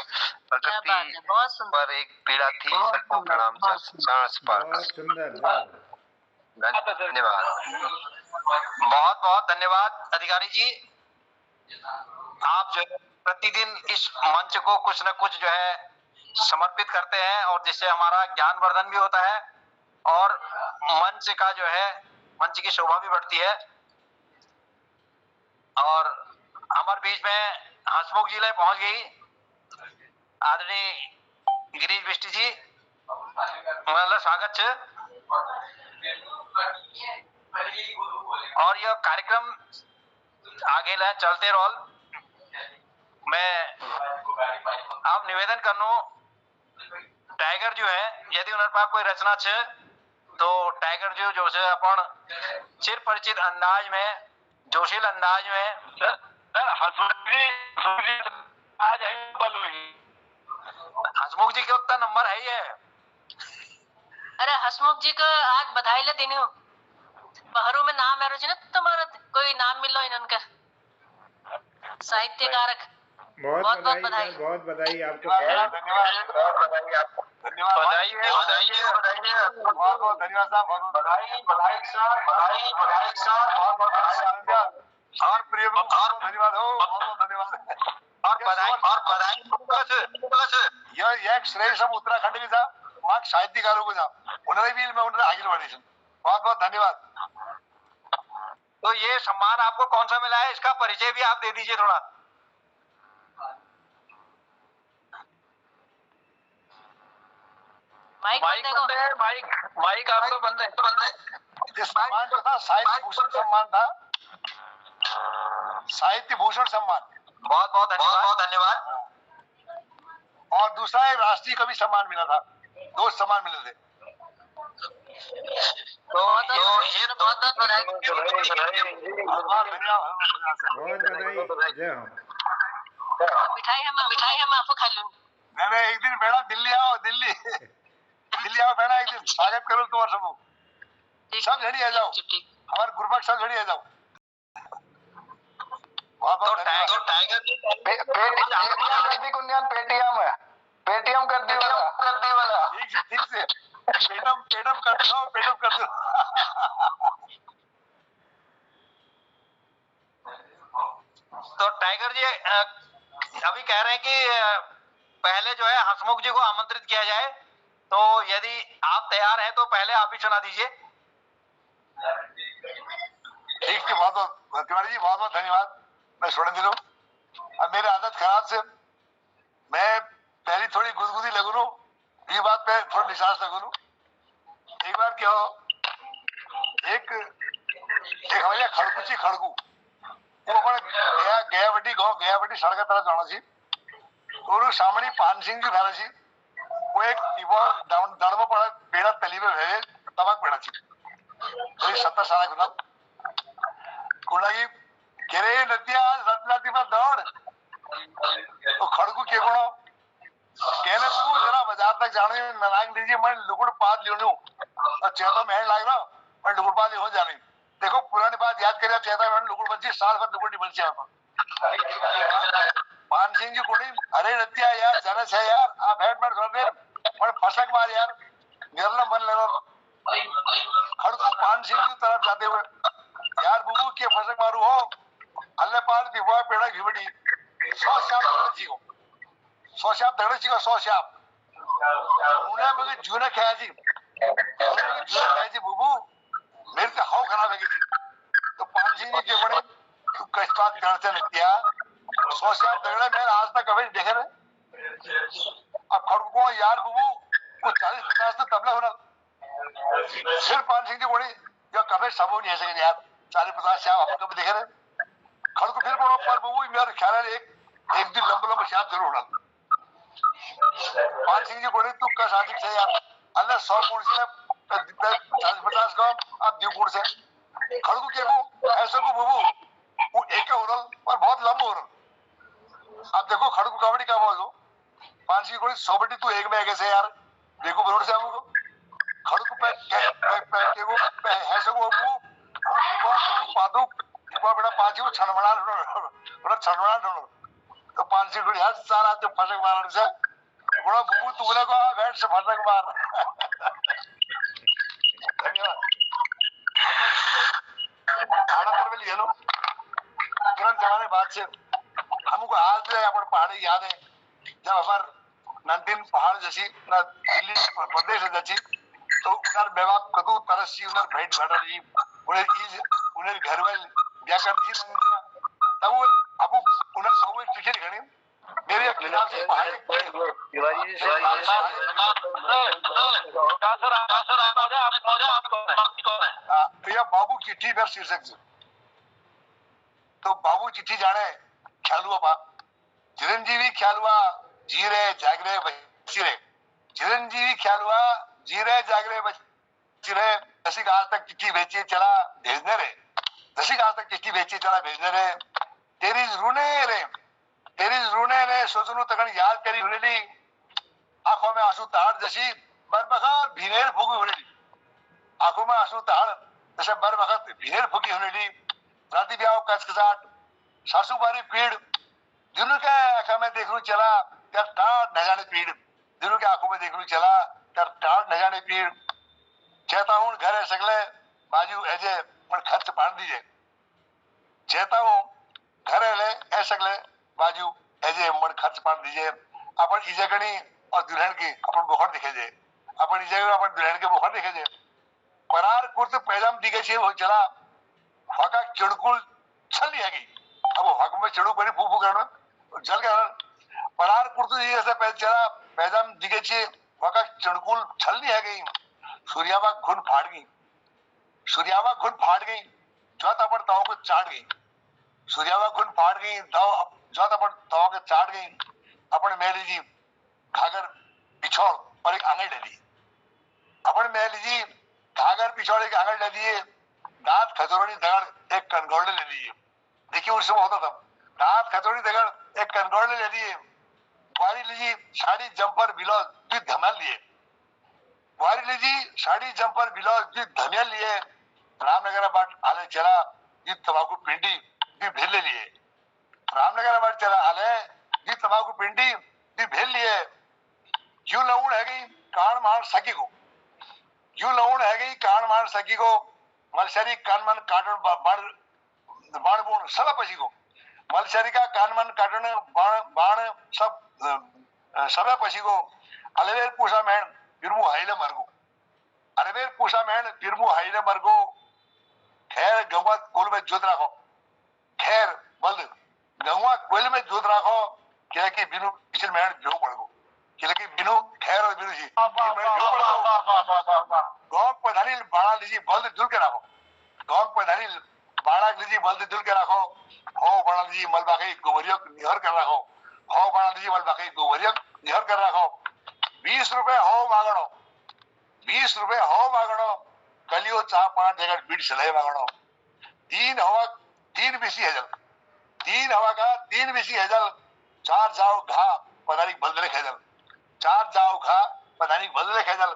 प्रकृति पर एक पीड़ा थी, सबको प्रणाम। बहुत सुंदर। धन्यवाद, बहुत बहुत धन्यवाद अधिकारी जी। आप जो है प्रतिदिन इस मंच को कुछ न कुछ जो है समर्पित करते हैं और जिससे हमारा ज्ञानवर्धन भी होता है और मंच का जो है मंच की शोभा भी बढ़ती है। और हमारे बीच में हंसमुख जी पहुंच गई आदरणीय गिरीश बिष्ट जी, मतलब स्वागत है। और यह कार्यक्रम आगे ले चलते रोल। मैं आप निवेदन करनो टाइगर जो है यदि उन पास कोई रचना छे तो टाइगर जो से अपन चिर परिचित अंदाज में, जोशील अंदाज में हसमुख जी के उतना नंबर है ही है। अरे हसमुख जी को आज बधाई ले देनी हो। बहरू में नाम है रुचि ना तुम्हारा, कोई नाम मिलो इनके साहित्यकारक। बहुत बधाई, बहुत बधाई आपको। धन्यवाद, बधाई बहुत बहुत धन्यवाद साहब, बहुत बधाई, बधाई साहब, बधाई, बधाई साहब, बहुत बहुत धन्यवाद। और प्रिय और धन्यवाद हो, बहुत बहुत धन्यवाद। और बधाई यह एक श्रेय सब उत्तराखंड की था, वहाँ साहित्यकारों को था, उन्होंने भी मैं उन्होंने आगे बढ़ी। बहुत बहुत धन्यवाद। तो ये सम्मान आपको कौन सा मिला है, इसका परिचय भी आप दे दीजिए थोड़ा। माइक आपको बंद है। ये सम्मान जो था साहित्य भूषण सम्मान था, साहित्य भूषण सम्मान। बहुत बहुत धन्यवाद, बहुत धन्यवाद। और दूसरा एक राष्ट्रीय कवि सम्मान मिला था, 2 सम्मान मिले थे। तो ये बहुत बहुत बधाई, मिठाई हम आपको खा लूं। मैंने एक दिन बेड़ा दिल्ली आओ, दिल्ली आओ बेड़ा, एक दिन स्वागत करो तुम्हारे सबको। सब झड़ी आ जाओ, हमारे गुरुपक सब झड़ी आ जाओ। बहुत बहुत पेटीएम कर दी वाला ठीक से पेटम कर दो। तो टाइगर जी अभी कह रहे हैं कि पहले जो है हसमुख जी को आमंत्रित किया जाए, तो यदि आप तैयार हैं तो पहले आप ही सुना दीजिए। ठीक है, बहुत बहुत तिवारी जी, बहुत बहुत धन्यवाद। मैं सुन दिलूं। अब मेरी आदत खराब से मैं पहली थोड़ी गुदगुदी लगू, ये बात पे थोड़ा निशास लगू। एक बार क्या हो, एक हमारे खड़कुची खड़कू वो अपने गया बटी सड़क तरफ जाना सी, तो सामने पान सिंह जी खड़ा सी, वो एक दड़ में पड़ा पेड़ा तली में भेजे तबक पेड़ा सी, तो 70 साल गुना की केरे नतिया रत्नाती में दौड़। तो खड़कू के गुणो कहने को जरा बाजार तक जाने नाग दीजिए, मैं लुकुड़ पात लियो और चेता महन लाग रहा मैं लुकुड़ पात लियो जाने। देखो पुरानी बात याद करिए, चेता महन लुकुड़ बच्ची साल भर लुकुड़ नहीं बची आप। पान सिंह जी कोणी अरे रतिया यार जनस है यार, आप हेड पर छोड़ पर फसक मार यार, निर्लम बन ले। खड़कू पान सिंह जी तरफ जाते हुए, यार बुबू के फसक मारू हो अल्लाह पार की वो पेड़ा घिबड़ी 100 शाप दगड़ची को 100 शाप दगड़ची को 100 शाप उन्हें मुझे जूने खाया जी, बुबू मेरे तो हाउ खराब है थी। तो पान सिंह जी के बड़े तू कष्ट घर से निकलिया 100 शाप दगड़े मैंने आज तक कभी देखे रहे। अब खड़कू को यार बुबू वो 40-50 तो तबला होना फिर पान सिंह जी कोड़ी जो कभी सबो नहीं ऐसे यार 40-50 श्याम हम कभी देखे रहे खड़को फिर पड़ो पर वो मेरे ख्याल है एक दिन लंबा श्याम जरूर होना पान सिंह जी कोड़ी तू का शादी से यार अल्लाह 100 गुण से 40-50 का अब 2 गुण से खड़को के वो ऐसे को बुबू वो एक का होरल पर बहुत लंबा होरल अब देखो खड़को कबड्डी का आवाज हो पान सिंह कोड़ी 100 बटी तू एक में कैसे यार देखो बरोड़ से हमको खड़को पे वो ऐसे को वो पादू बड़ा पांच वो छनमड़ा ढूंढो तो 500 गुड़ी हर सारा जो फटक मारने से बड़ा बुबू तुगले को बैठ से फटक मार धन्यवाद आड़ा पर लिए लो तुरंत जमाने बाद से हमको आज भी अपन पहाड़ी याद है जब हमार नंदीन पहाड़ जैसी ना दिल्ली प्रदेश जैसी तो उनर बेबाक कदू तरसी उनर भेंट घटल जी उन्हें घर वाले क्या करती थी तब वो अब उन्हें सब एक चिट्ठी लिखनी मेरे खिलाफ से भैया बाबू चिट्ठी पर शीर्षक से तो बाबू चिट्ठी जाने ख्याल हुआ बा चिरंजीवी ख्याल हुआ जी रहे जाग रहे बची रहे चिरंजीवी ख्याल हुआ जी रहे जाग रहे बची रहे ऐसी आज तक चिट्ठी बेची चला भेजने रहे दसी आज तक चिट्ठी बेची चला भेजने रे तेरी रूने ने सोचनु तकन याद करी हुनेली आंखों में आंसू ताड़ जैसी बरबखत भीनेर फूकी हुनेली आंखों में आंसू ताड़ जैसे बरबखत भीनेर फूकी हुनेली राती ब्याह कचकचाट सासू बारी पीड़ दिनों के आंखों में देखू चला त्यार टाड़ न जाने पीड़ दिनों के आंखों में देखू चला त्यार टाड़ न जाने पीड़ कहता हूँ घर है सगले बाजू ऐजे पर खर्च पाड़ दीजिए कहता हूँ घर ले ऐसे ले बाजू ऐसे मन खर्च पाड़ दीजिए अपन इजगणी और दुल्हन की अपन बुखार दिखे जे अपन इजगणी अपन दुल्हन के बुखार दिखे जे परार कुर्त पैजाम दिखे छे वो चला हका चढ़कुल छल नहीं हैगी अब हक में चढ़ू करी फूफू करना जल गया परार कुर्त जी ऐसे चला पैजाम दिखे छे हका चढ़कुल छल नहीं हैगी सूर्यावा घुन फाड़ गई सूर्यावा घुन फाड़ गई चौथ अपन ताओ को चाट गई सूर्यावा घुन फाड़ गई चौथ अपन ताओ को चाट गई अपन मेली जी घाघर पिछोड़ और एक आंगल डाली अपन मेली जी घाघर पिछोड़ एक आंगल डालिए दांत खजोरनी दगड़ एक कनगौड़े ले लिए देखिए उस समय होता था दांत खजोरनी दगड़ एक कनगौड़े ले लिए बारी लीजिए साड़ी जंपर ब्लाउज भी धमाल लिए बारी लीजिए साड़ी जंपर ब्लाउज भी धमिया लिए रामनगर बाट आले चला ये तंबाकू पिंडी भी भेल ले लिए रामनगर बाट चला आले ये तंबाकू पिंडी भी भेल लिए यूं लौड़ है गई कान मार सकी को यूं लौड़ है गई कान मार सकी को मलशरी कान मन काटन बाण बोण सब पसी को मलशरी का कान मन काटन बाण सब सब पसी को अलवेर पूछा मैन फिरमु हाइले मरगो अलवेर पूछा मैन फिरमु हाइले मरगो खैर गंगा कोल में जोत रखो खैर बल्द गंगा कोल में जोत रखो क्या कि बिनु पिछल में जो पड़गो क्या कि बिनु खैर और बिनु जी गांव प्रधानी बाणा लीजिए बल्द दुल के रखो गांव प्रधानी बाणा लीजिए बल्द दुल के रखो हो बाणा लीजिए मलबा के गोबरिया निहर कर रखो हो बाणा लीजिए मलबा के गोबरिया निहर कर रखो 20 रुपए हो मांगनो 20 रुपए हो मांगनो कलियो चाह 5 जगह बीट सलाई मांगनो 3 बीसी हजल 3 हवा का 3 बीसी हजल 4 जाओ घा पदारी बदले खेजल 4 जाओ घा पदारी बदले खेजल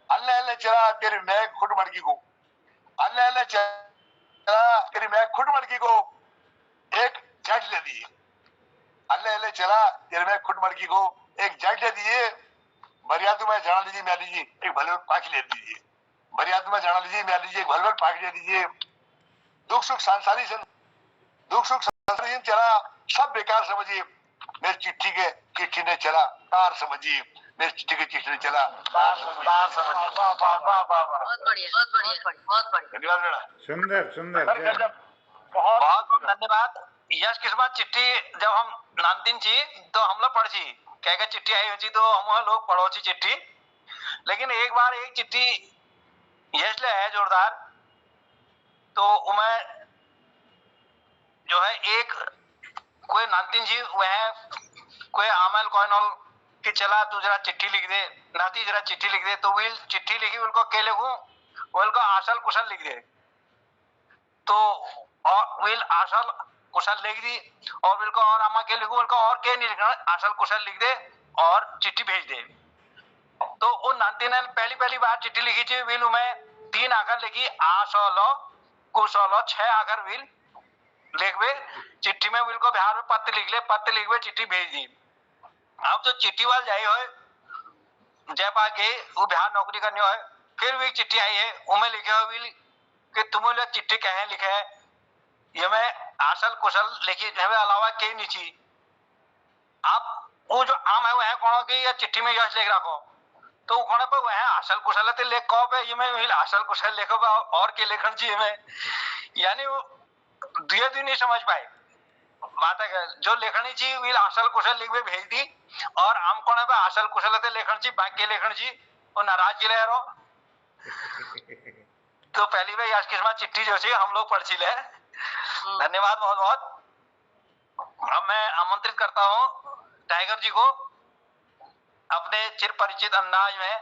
अल्लाह अल्लाह चला तेरे मैं खुद मड़की को अल्लाह अल्लाह चला तेरी मैं खुद मड़की को एक जट ले दिए अल्लाह अल्लाह चला तेरे मैं खुद मड़की को एक जट ले दिए मर्यादा में जाना लीजिए मैं लीजिए एक भले पाखी ले दीजिए मर्यादा में जाना लीजिए मैं लीजिए एक भले पाखी ले दीजिए दुख सुख संसारी से चला सब बेकार समझिए मेरी चिट्ठी ने चला तार समझिए मेरी चिट्ठी की चिट्ठी ने चला तार समझिए बहुत बढ़िया धन्यवाद बेटा सुंदर सुंदर बहुत बहुत धन्यवाद यश किस्मत चिट्ठी जब हम नानतीन छी तो हम लोग पढ़ छी क्या क्या चिट्ठी आई हुई तो हम लोग पढ़ो छी चिट्ठी लेकिन एक बार एक चिट्ठी ये इसलिए है जोरदार, तो मैं जो है एक कोई नानतीन जी वह कोई आमल कोई कि चला तू जरा चिट्ठी लिख दे, नाती जरा चिट्ठी लिख दे, तो विल चिट्ठी लिखी, उनको के लिखूं, उनको आसल कुशल लिख दे, तो और विल आसल कुशल लिख दी, और विल को और आमा के लिखूं, उनको और के नहीं लिखना, आसल कुशल लिख दे और चिट्ठी भेज दे। तो उन नानती ने पहली बार चिट्ठी लिखी थी, विल में 3 आखर लिखी, आसल कुशल 6 आखर विल लिखवे चिट्ठी में, विल को बिहार में पत्र लिख ले, पत्र लिखवे चिट्ठी भेज दी। अब जो चिट्ठी वाल जाई हो जयपा के वो बिहार नौकरी करनी हो, फिर भी चिट्ठी आई है, उमें लिखे हो विल कि तुम लोग चिट्ठी कहे लिखे है, ये में आसल कुशल लिखी है अलावा के नीची। अब वो जो आम है वह कौन की या चिट्ठी में यश लिख रखो, तो कौन पर वह आसल कुशल है लेख कहो पे ये में आसल कुशल लिखो और के लेखन चाहिए में, यानी वो दुए दिन नहीं समझ पाए बात है। जो लेखनी चाहिए वील आसल कुशल लिख में भेज दी, और आम कौन है आसल कुशल लेखन चाहिए बाकी लेखन जी वो नाराज जी ले रहो। तो पहली बार आज किस्मत चिट्ठी जो सी हम लोग पढ़ ची ले। धन्यवाद बहुत बहुत। अब मैं आमंत्रित करता हूँ टाइगर जी को अपने चिर परिचित अंदाज में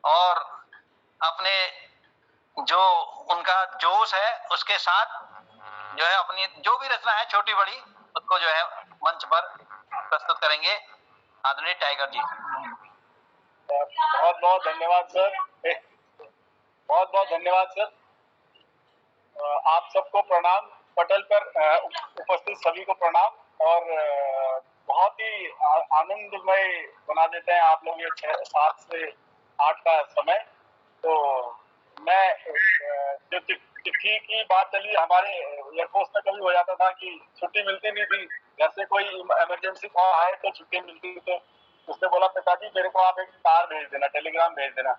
और अपने जो उनका जोश है उसके साथ जो है अपनी जो भी रचना है छोटी बड़ी उसको जो है मंच पर प्रस्तुत करेंगे आदरणीय टाइगर जी। बहुत बहुत धन्यवाद सर, बहुत बहुत धन्यवाद सर। आप सबको प्रणाम, पटल पर उपस्थित सभी को प्रणाम, और बहुत ही आनंदमय बना देते हैं आप लोग ये 7 से 8 का समय। तो मैं जो चिट्ठी की बात चली, हमारे एयरफोर्स में कभी हो जाता था कि छुट्टी मिलती नहीं थी, घर से कोई इमरजेंसी कॉल आए तो छुट्टी मिलती थी, तो उसने बोला पिताजी मेरे को आप एक तार भेज देना, टेलीग्राम भेज देना।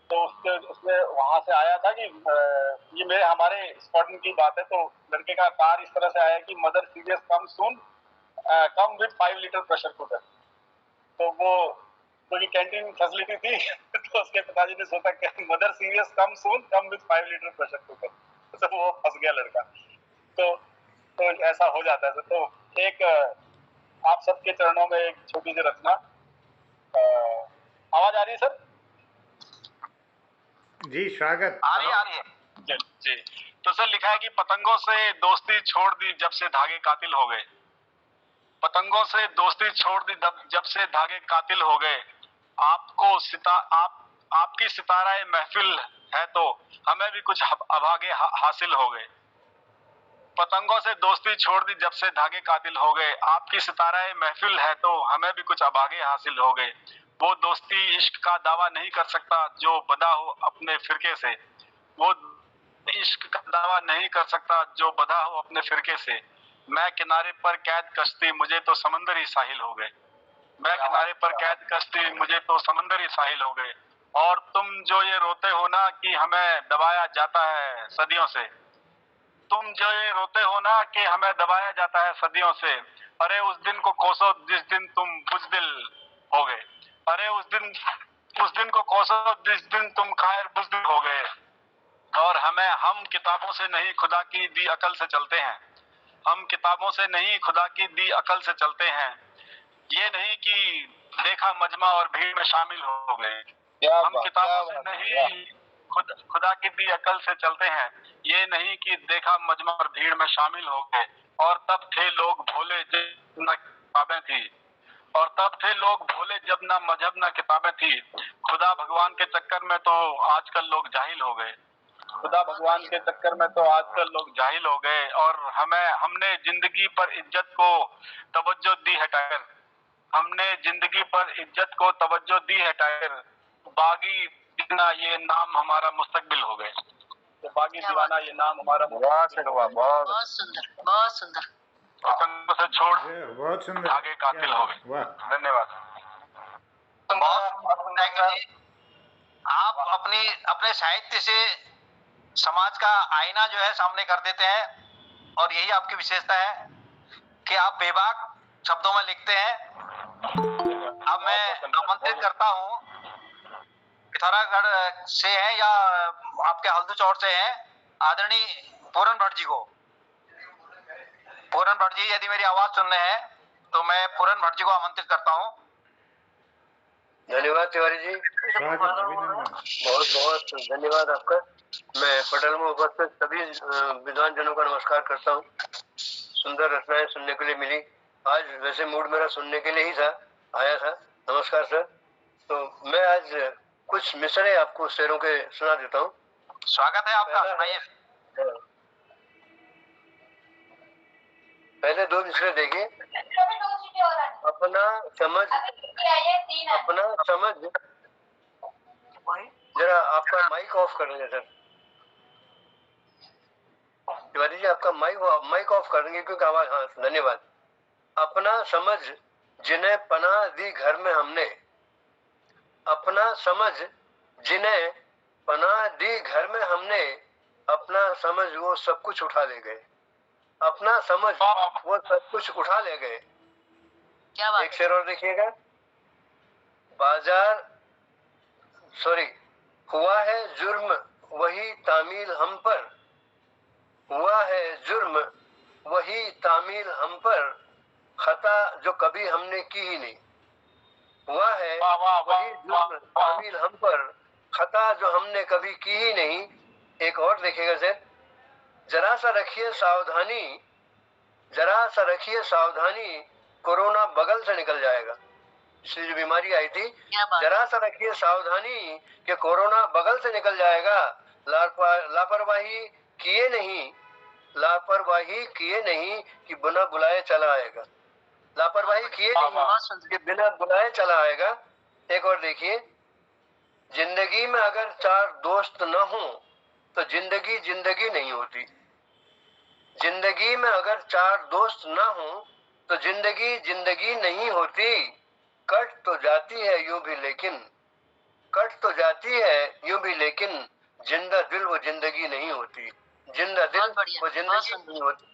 तो उसने वहां से आया था कि ये मेरे हमारे स्क्वाड्रन की बात है, तो लड़के का कार इस तरह से आया कि mother serious come soon come with 5 litre pressure cooker. तो वो क्योंकि कैंटीन फैसिलिटी थी तो उसके पिताजी ने सोचा कि mother serious come soon come with 5 litre pressure cooker, तो वो फंस गया लड़का। तो ऐसा हो जाता है। तो एक आप सबके चरणों में एक छोटी सी रचना, आवाज आ रही है सर? जी स्वागत। आ रही है जी। तो सर लिखा है कि पतंगों से दोस्ती छोड़ दी जब से धागे कातिल हो गए, पतंगों से दोस्ती छोड़ दी जब से धागे कातिल हो गए, आपकी सिताराए महफिल है तो हमें भी कुछ अभागे हासिल हो गए। पतंगों से दोस्ती छोड़ दी जब से धागे कातिल हो गए, आपकी सिताराए महफिल है तो हमें भी कुछ अभागे हासिल हो गए। वो दोस्ती इश्क का दावा नहीं कर सकता जो बधा हो अपने फिरके से, वो इश्क का दावा नहीं कर सकता जो बधा हो अपने फिरके से। मैं किनारे पर कैद कश्ती मुझे तो समंदर ही साहिल हो गए, मैं किनारे पर कैद कश्ती मुझे तो समंदर ही साहिल हो गए। और तुम जो ये रोते हो ना कि हमें दबाया जाता है सदियों से, तुम जो ये रोते हो ना कि हमें दबाया जाता है सदियों से, अरे उस दिन को कोसो जिस दिन तुम बुज़दिल हो गए, अरे उस दिन को कोसो जिस दिन तुम कायर बुज़दिल हो गए। और हम किताबों से नहीं खुदा की दी अकल से चलते हैं, हम किताबों से नहीं खुदा की दी अकल से चलते हैं। ये नहीं कि देखा मजमा और भीड़ में शामिल हो गए, हम किताबों से नहीं खुदा की दी अकल से चलते हैं। ये नहीं कि देखा मजमा और भीड़ में शामिल हो गए। और तब थे लोग भोले जब न किताबें थी, और तब थे लोग भोले जब ना मजहब ना किताबें थी। खुदा भगवान के चक्कर में तो आजकल लोग जाहिल हो गए, खुदा भगवान के चक्कर में तो आजकल लोग जाहिल हो गए। और हमने जिंदगी पर इज्जत को तवज्जो दी है टाइगर, हमने जिंदगी पर इज्जत को तवज्जो दी है टाइगर। बागी दीवाना ये नाम हमारा मुस्तकबिल हो गए, तो बागी दीवाना ये नाम हमारा बहुत सुंदर, बहुत सुंदर। पतंगों से छोड़ बहुत सुंदर, आगे कातिल हो गए। वाह धन्यवाद। आप अपने साहित्य से समाज का आईना जो है सामने कर देते हैं, और यही आपकी विशेषता है कि आप बेबाक शब्दों में लिखते हैं। अब मैं आमंत्रित करता हूं पिथौरागढ़ से हैं या आपके हल्दू चौर से हैं, आदरणीय पूरन भट्ट जी को। पूरन भट्ट जी यदि मेरी आवाज सुन रहे हैं तो मैं पूरन भट्ट जी को आमंत्रित करता हूं। धन्यवाद तिवारी जी, बहुत बहुत धन्यवाद आपका। मैं पटल में उपस्थित सभी विद्वान जनों का नमस्कार करता हूँ। सुंदर रचनाएं सुनने के लिए मिली। आज वैसे मूड मेरा सुनने के लिए ही था, आया था। नमस्कार सर। तो मैं आज कुछ मिसरे आपको शेरों के सुना देता हूँ। स्वागत है आपका, सुनाइए। पहले दो मिसरे देखिए। अपना समझ, जरा आपका माइक ऑफ कर देंगे सर तिवारी जी, आपका माइक ऑफ कर देंगे क्योंकि आवाज। हाँ, धन्यवाद। अपना समझ जिन्हें पनाह दी घर में हमने, अपना समझ जिन्हें पनाह दी घर में हमने, अपना समझ वो सब कुछ उठा ले गए। अपना समझ वो सब कुछ उठा ले गए। क्या बात? एक शेर और देखिएगा। हुआ है जुर्म वही तामील हम पर, हुआ है जुर्म वही तामील हम पर, खता जो कभी हमने की ही नहीं। हुआ है वही जुर्म तामील हम पर, खता जो हमने कभी की ही नहीं। एक और देखिएगा सर। जरा सा रखिए सावधानी, जरा सा रखिए सावधानी, कोरोना बगल से निकल जाएगा। इसलिए जो बीमारी आई थी, जरा सा रखिए सावधानी कि कोरोना बगल से निकल जाएगा। लापरवाही किए नहीं, लापरवाही किए नहीं कि बिना बुलाए चला आएगा। लापरवाही किए नहीं कि बिना बुलाए चला आएगा। एक और देखिए। जिंदगी में अगर चार दोस्त न हो तो जिंदगी जिंदगी नहीं होती। जिंदगी में अगर चार दोस्त न हो तो जिंदगी जिंदगी नहीं होती। कट तो जाती है यूं भी लेकिन, कट तो जाती है यूं भी लेकिन, जिंदा दिल वो जिंदगी नहीं होती। जिंदा दिल वो जिंदगी नहीं होती।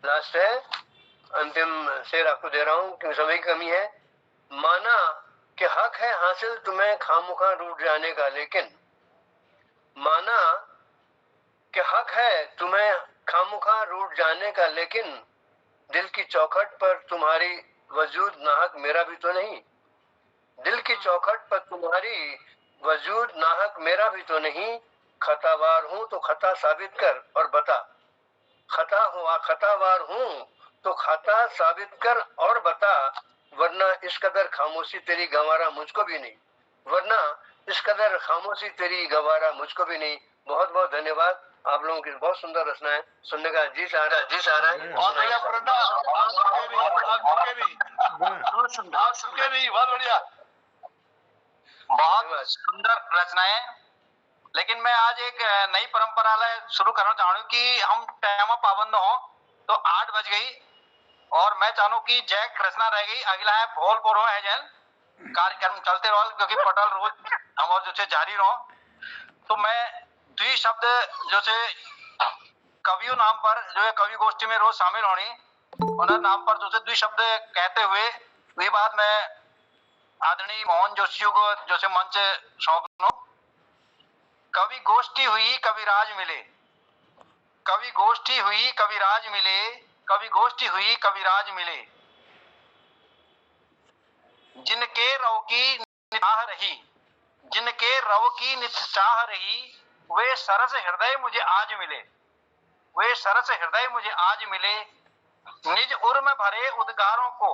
लास्ट है, अंतिम शेर आपको दे रहा हूँ क्योंकि समय की कमी है। माना कि हक है हासिल तुम्हें खामोखा रूठ जाने का, लेकिन माना कि हक है तुम्हें खामोखा रूठ जाने का, लेकिन दिल की चौखट पर तुम्हारी वजूद नाहक मेरा भी तो नहीं। दिल की चौखट पर तुम्हारी वजूद नाहक मेरा भी तो नहीं। खतावार हूं तो खता साबित कर और बता, खतावार हूं तो खता साबित कर और बता, वरना इस कदर खामोशी तेरी गंवारा मुझको भी नहीं, वरना इस कदर खामोशी तेरी गंवारा मुझको भी नहीं। बहुत बहुत धन्यवाद। आप लोगों की बहुत सुंदर रचनाएं सुनने का जी चाह रहा है, जी चाह रहा है। बहुत बढ़िया बहुत बढ़िया, बहुत सुंदर रचनाएं। लेकिन मैं आज एक नई परंपरा शुरू करना चाहूँ कि हम टाइम पाबंद हो तो 8 बज गई और मैं चाहूँ कि जैक रचना रह गई। अगला है भोलपुर है जैन कार्यक्रम चलते रहो क्योंकि पटल रोज हमारे जो जारी रहो। तो मैं द्वि शब्द जो से कवियों नाम पर जो है कवि गोष्ठी में रोज शामिल होनी, उन्हें नाम पर जो से द्वि शब्द कहते हुए वही बात मैं आदरणीय मोहन जोशी जी को जो से मंच सौंपनो। कवि गोष्ठी हुई कविराज मिले, कवि गोष्ठी हुई कविराज मिले, कवि गोष्ठी हुई कविराज मिले, जिनके रव की निगाह रही, जिनके रव की नित्याह रही, वे सरस हृदय मुझे आज मिले, वे सरस हृदय मुझे आज मिले। निज उर में भरे उद्गारों को,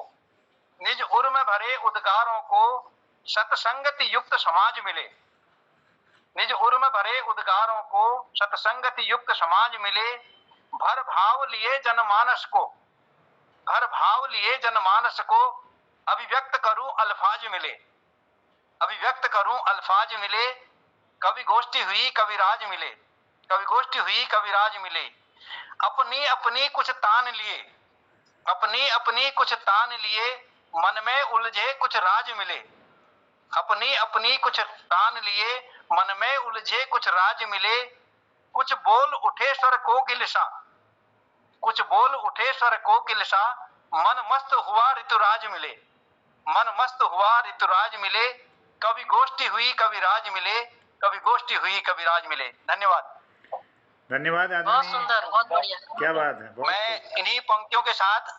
निज उर में भरे उद्गारों को सतसंगति युक्त समाज मिले, निज उर में भरे उद्गारों को सतसंगति युक्त समाज मिले। भर भाव लिए जनमानस को, भर भाव लिए जनमानस को अभिव्यक्त करूं अल्फाज मिले, अभिव्यक्त करूं अल्फाज मिले। कवि गोष्ठी हुई कविराज मिले, कवि गोष्ठी हुई कविराज मिले। अपनी अपनी कुछ तान लिए, अपनी अपनी कुछ तान लिए, मन में उलझे कुछ राज मिले, अपनी अपनी कुछ तान लिए, मन में उलझे कुछ राज मिले। कुछ बोल उठे स्वर कोकिल सा, कुछ बोल उठे स्वर कोकिल सा, मन मस्त हुआ ऋतुराज मिले, मन मस्त हुआ ऋतुराज मिले। कभी गोष्ठी हुई कभी राज मिले, कभी गोष्ठी हुई कभी राज मिले। धन्यवाद। धन्यवाद बहुत आदरणीय। सुंदर, बहुत बढ़िया। क्या बात है, बहुत मैं खूब। इन्हीं पंक्तियों के साथ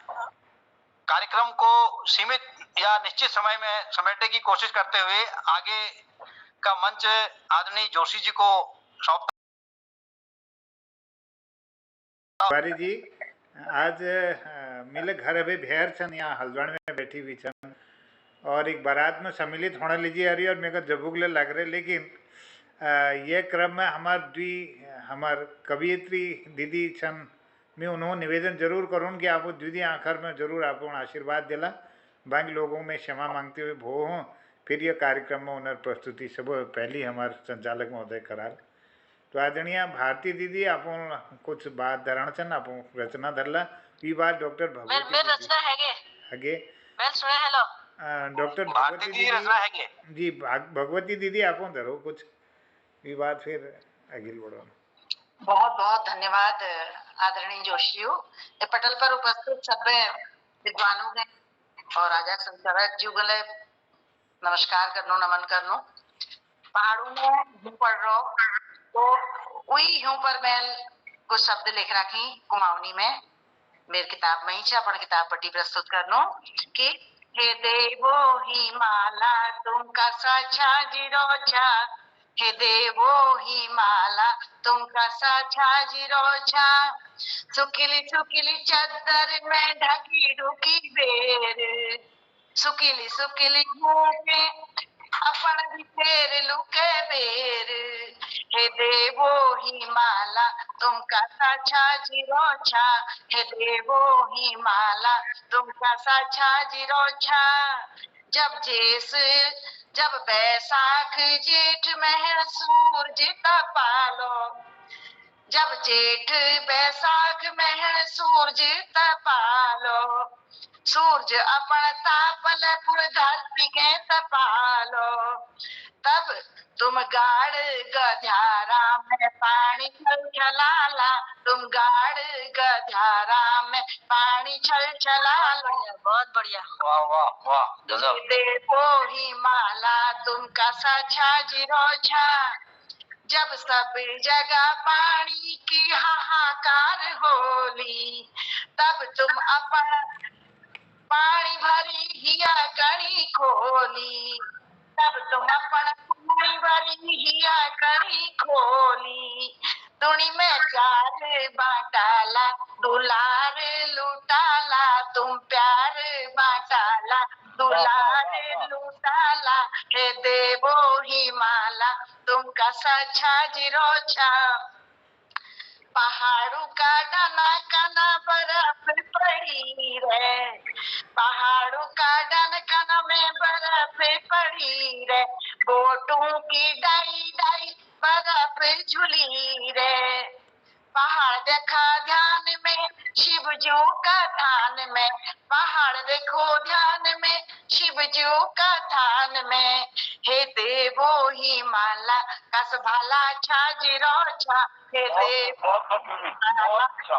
कार्यक्रम को सीमित या निश्चित समय में समेटने की कोशिश करते हुए आगे का मंच आदरणीय जोशी जी को सौंपता। तिवारी जी आज मिले घर अभी भेर छन यहाँ हल्द्वानी में बैठी हुई छन और एक बारात में सम्मिलित होने लीजिए आ रही और मेरे को जबुगले लग रहे, लेकिन ये क्रम में हमार कवियत्री दीदी छन मैं उन्होंने निवेदन जरूर करूँ कि आप दीदी आखिर में जरूर आप आशीर्वाद दिला। बाकी लोगों में क्षमा मांगते हुए भो हों फिर ये कार्यक्रम में उन्हें प्रस्तुति सब पहली हमारे संचालक महोदय कराल। तो आदरणीय भारती दीदी आप कुछ बात धरण छन आप रचना धरला ये बात डॉक्टर भगवती मेर रचना हैगे आगे मैं सुने हेलो डॉक्टर भगवती दीदी जी भगवती दीदी आप धरो कुछ ये बात फिर अगिल बढ़ो। बहुत बहुत धन्यवाद आदरणीय जोशी जी। पटल पर उपस्थित सभ्य विद्वानों ने और राजा संचालक जी गले नमस्कार करनो नमन करनो। पहाड़ों में यूं पढ़ रहो तो वही यूं पर मैं कुछ शब्द लिख रखी कुमाऊनी में मेरी किताब में ही छा अपन किताब पट्टी प्रस्तुत करनो कि हे देवो ही माला तुम कसा छाजिरो छा, हे देवो ही माला तुम कसा छाजिरो छा, सुकीली सुकीली चद्दर में ढकी ढुकी बेर, सुकीली सुकीली मुँह अपन फेर लुके बेर, हे देवो ही माला तुम कसा छाजिरो छा, हे देवो ही माला तुम कसा छाजिरो छा, जब बैसाख जेठ में सूरज तपालो, जब जेठ बैसाख में सूरज तपालो, सूरज अपन तापल पुर धरती के तपालो, तब तुम गाड़ गध्यारा में पानी छल छलाला, तुम गाड़ गध्यारा में पानी छल छलाला। बहुत बढ़िया। वाह वाह वाह। देखो ही माला तुम कसा छाजिरो छा, जब सब जगह पानी की हाहाकार होली, तब तुम अपन पानी भरी हिया कणी खोली, तब तुम अपन पानी भरी हिया कणी खोली, दुनी में चार बाटाला दुलार लुटाला, तुम प्यार बाटाला दुलार लुटाला, हे देवो ही माला तुम कसा छाजिरो छा, पहाड़ों का डना कना बर्फ पड़ी रे, पहाड़ों का डन कना में बर्फ पड़ी रे, बोटों की डाई डाई बर्फ झुली रे, पहाड़ देखा ध्यान में शिवजू का थान में, पहाड़ देखो ध्यान में शिवजू का थान में, हे देवो ही माला कस भाला छाजिरो छा, हे देवो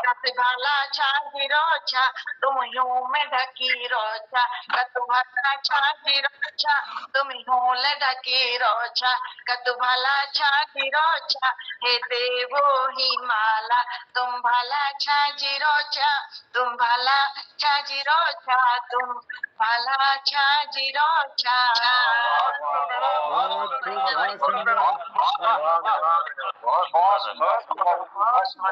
कस भाला छाजिरो छा, तुम यूं में ढकी रो छा, कतु भाला छाजिरो छा, तुम यूं ले ढकी रो छा, कतु भाला छाजिरो छा, हे देवो ही माला तुम भाला छाजिरो छा, तुम भाला छाजिरो छा, तुम भाला छाजिरो छा।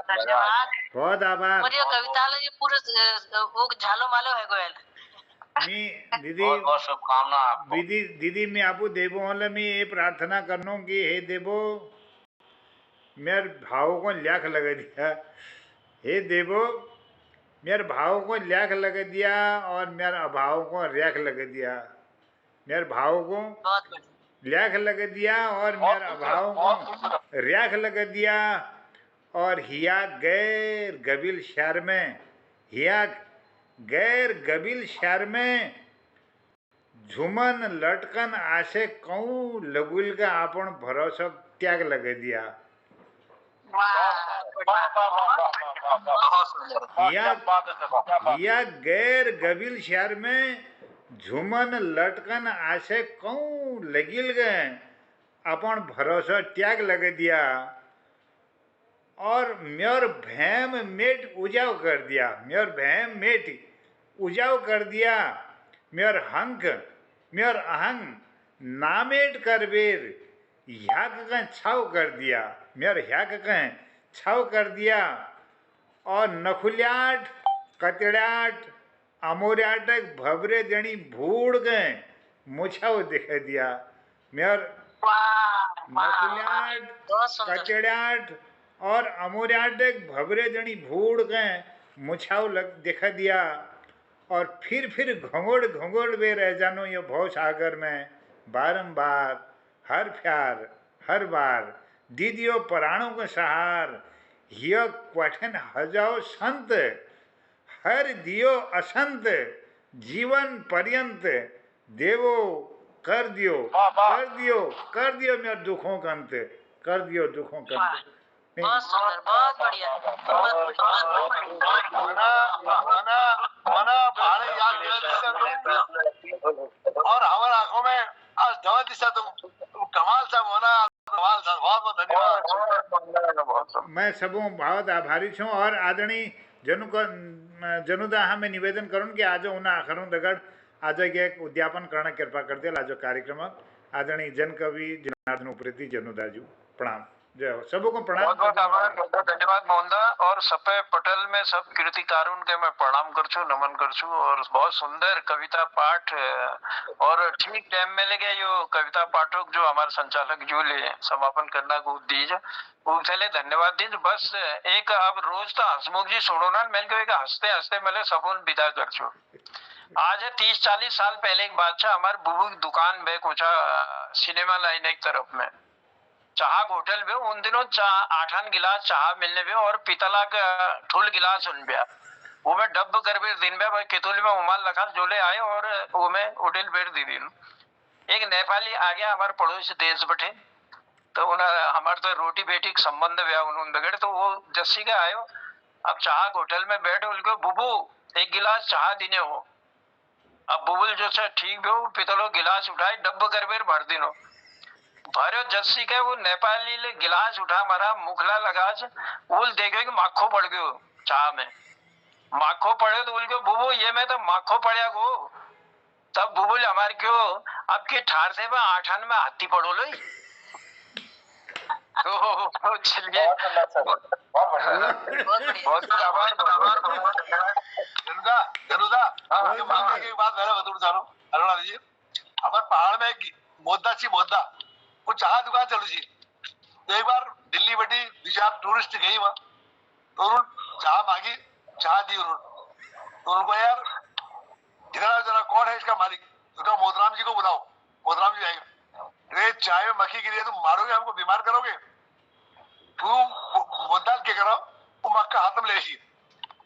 धन्यवाद। बहुत आभार। और ये कविता ये पूरे वो झालो मालो है गोयल। मैं दीदी बहुत शुभकामना आपको। दीदी मैं आपको देवो वाले में ये प्रार्थना करनो कि हे देवो मेरे भाव को ल्याख लगा दिया, हे देवो मेरे भाव को ल्याख लगा दिया और मेरे अभाव को रैख लगा दिया, मेरे भाव को ल्याख लगा दिया और मेरे अभाव को रैख लगा दिया, और हिया गैर गबिल शहर में, हिया गैर गबिल शहर में झुमन लटकन आशे कहूँ लगुल का आपण भरोसा त्याग लगा दिया, या गैर गबिल शहर में झूमन लटकन आशे कहूँ लगिल गए, अपन भरोसा त्याग लग दिया और म्योर भैम मेट उजाव कर दिया, म्योर भैम मेट उजाव कर दिया, म्योर हंक म्योर अहंग नामेट कर बेर ह्याक कं छाव कर दिया, म्योर ह्याक कं छाव कर दिया और नखुल्याट कतड़ाट अमोर्याटक भबरे जणी भूड़ गए मुछाव दिख दिया, म्योर नखुल्याट कतड़ाट और अमोर्याटक भबरे जणी भूड़ गए मुछाव लग दिख दिया और फिर घोंगोड़ घोंगोड़ वे रह जानो ये भव सागर में बारंबार हर प्यार हर बार दीदियों प्राणों का सहार हियो क्वठन हजाओ संत हर दियो असंत जीवन पर्यंत देवो कर दियो कर दियो मेरे दुखों का अंत कर दियो दुखों का अंत। बहुत सुंदर, बहुत बढ़िया, और हमारे आंखों में आज दवा दिशा तुम कमाल सा होना, कमाल सा, बहुत बहुत धन्यवाद। मैं सबों बहुत आभारी छूँ और आदरणीय जनुदा हमें निवेदन करूँ कि आज उन्हें आखरों दगड़ आज एक उद्यापन करना कृपा कर दिया आज कार्यक्रम आदरणीय जन कवि जनार्दन उप्रेती जनुदा जी प्रणाम जय हो सबों को प्रणाम। बहुत बहुत आभार, बहुत बहुत धन्यवाद मोहनदा और सपे पटेल में सब कीर्तिकारों के मैं प्रणाम कर छू नमन कर छू और बहुत सुंदर कविता पाठ और ठीक टाइम में लगे यो कविता पाठक जो हमारे संचालक जो ले समापन करना को दीज उनसे धन्यवाद दीज। बस एक अब रोज तो हसमुख जी छोड़ो ना मैंने कहा एक हंसते हंसते मैंने सबून विदा कर छू। आज 30-40 साल पहले एक बादशाह हमारे बुबू की दुकान में कुछ सिनेमा लाइन एक तरफ में चाह होटल में उन दिनों 8 गिलास चाह मिलने में और पितला का ठुल गिलास उन बिया वो में डब कर बेर दिन में भाई केतुल में उमाल लखा जोले आए और वो में उडिल बेर दी दिन एक नेपाली आ गया हमारे पड़ोसी देश बैठे तो उन्हें हमारे तो रोटी बेटी का संबंध व्या उन्होंने बगड़े तो वो जस्सी का आयो अब चाह होटल में बैठे उनको बुबू एक गिलास चाह देने हो अब बुबुल जो से ठीक भी हो पितलो गिलास उठाए डब कर बेर भर दिनो भरो जस्सी के वो नेपाली ले गिलास उठा मारा मुखला लगा उल देखे कि माखो पड़ गयो चाह में माखो पड़े तो उनके बुबू ये में तो माखो पड़ा गो तब बुबुल हमारे क्यों अब के ठार से 8 में हाथी पड़ो लो तो चलिए बहुत आभार जनुदा आगे एक बात मैंने बतूर चाहूँ अरुणा जी हमारे पहाड़ में मोद्दा वो चाह दुकान चलू जी तो एक बार दिल्ली बटी 2-4 टूरिस्ट गई वहाँ तो उन्होंने चाह मांगी चाह दी उन्होंने तो उनको यार इधर जरा कौन है इसका मालिक तो कहा मोहतराम जी को बुलाओ मोहतराम जी आएंगे अरे चाय में मक्खी गिरी है तुम मारोगे हमको बीमार करोगे तू मुद्दा के करो वो मक्का हाथ में ले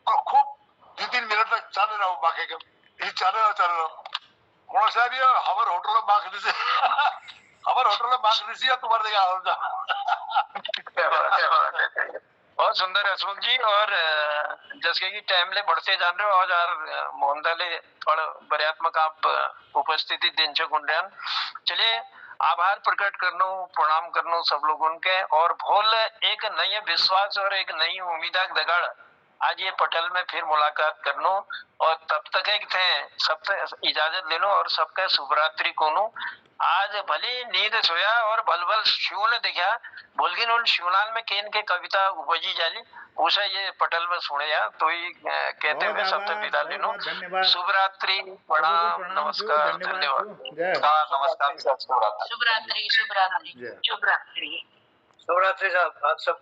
और खूब 2-3 मिनट तक चाले रहो बाके के चाले रहो कौन साहब ये हमारे होटल में बाक दी हमारे होटल में बाक दी तुम्हारे देगा बहुत सुंदर हसमुख जी और जैसे कि टाइम ले बढ़ते जान रहे हो आज यार मोहनदा ले थोड़ा बर्यात्मक आप उपस्थिति दिन से गुंडन चलिए आभार प्रकट करनो प्रणाम करनो सब लोगों के और भोल एक नई विश्वास और एक नई उम्मीद दगड़ आज ये पटेल में फिर मुलाकात करनो और तब तक एक थे सबसे इजाजत लेनो और सबका शुभरात्रि कोनो आज भले नींद सोया और भलभल शिव ने देखा बोलगिन उन शिवलाल में केन के कविता उपजी जाली उसे ये पटेल में सुने या तो ही कहते हुए सबसे विदा लेनो शुभरात्रि प्रणाम नमस्कार धन्यवाद नमस्कार शुभरात्रि शुभरात्रि शुभरात्रि शुभरात्रि साहब आप सब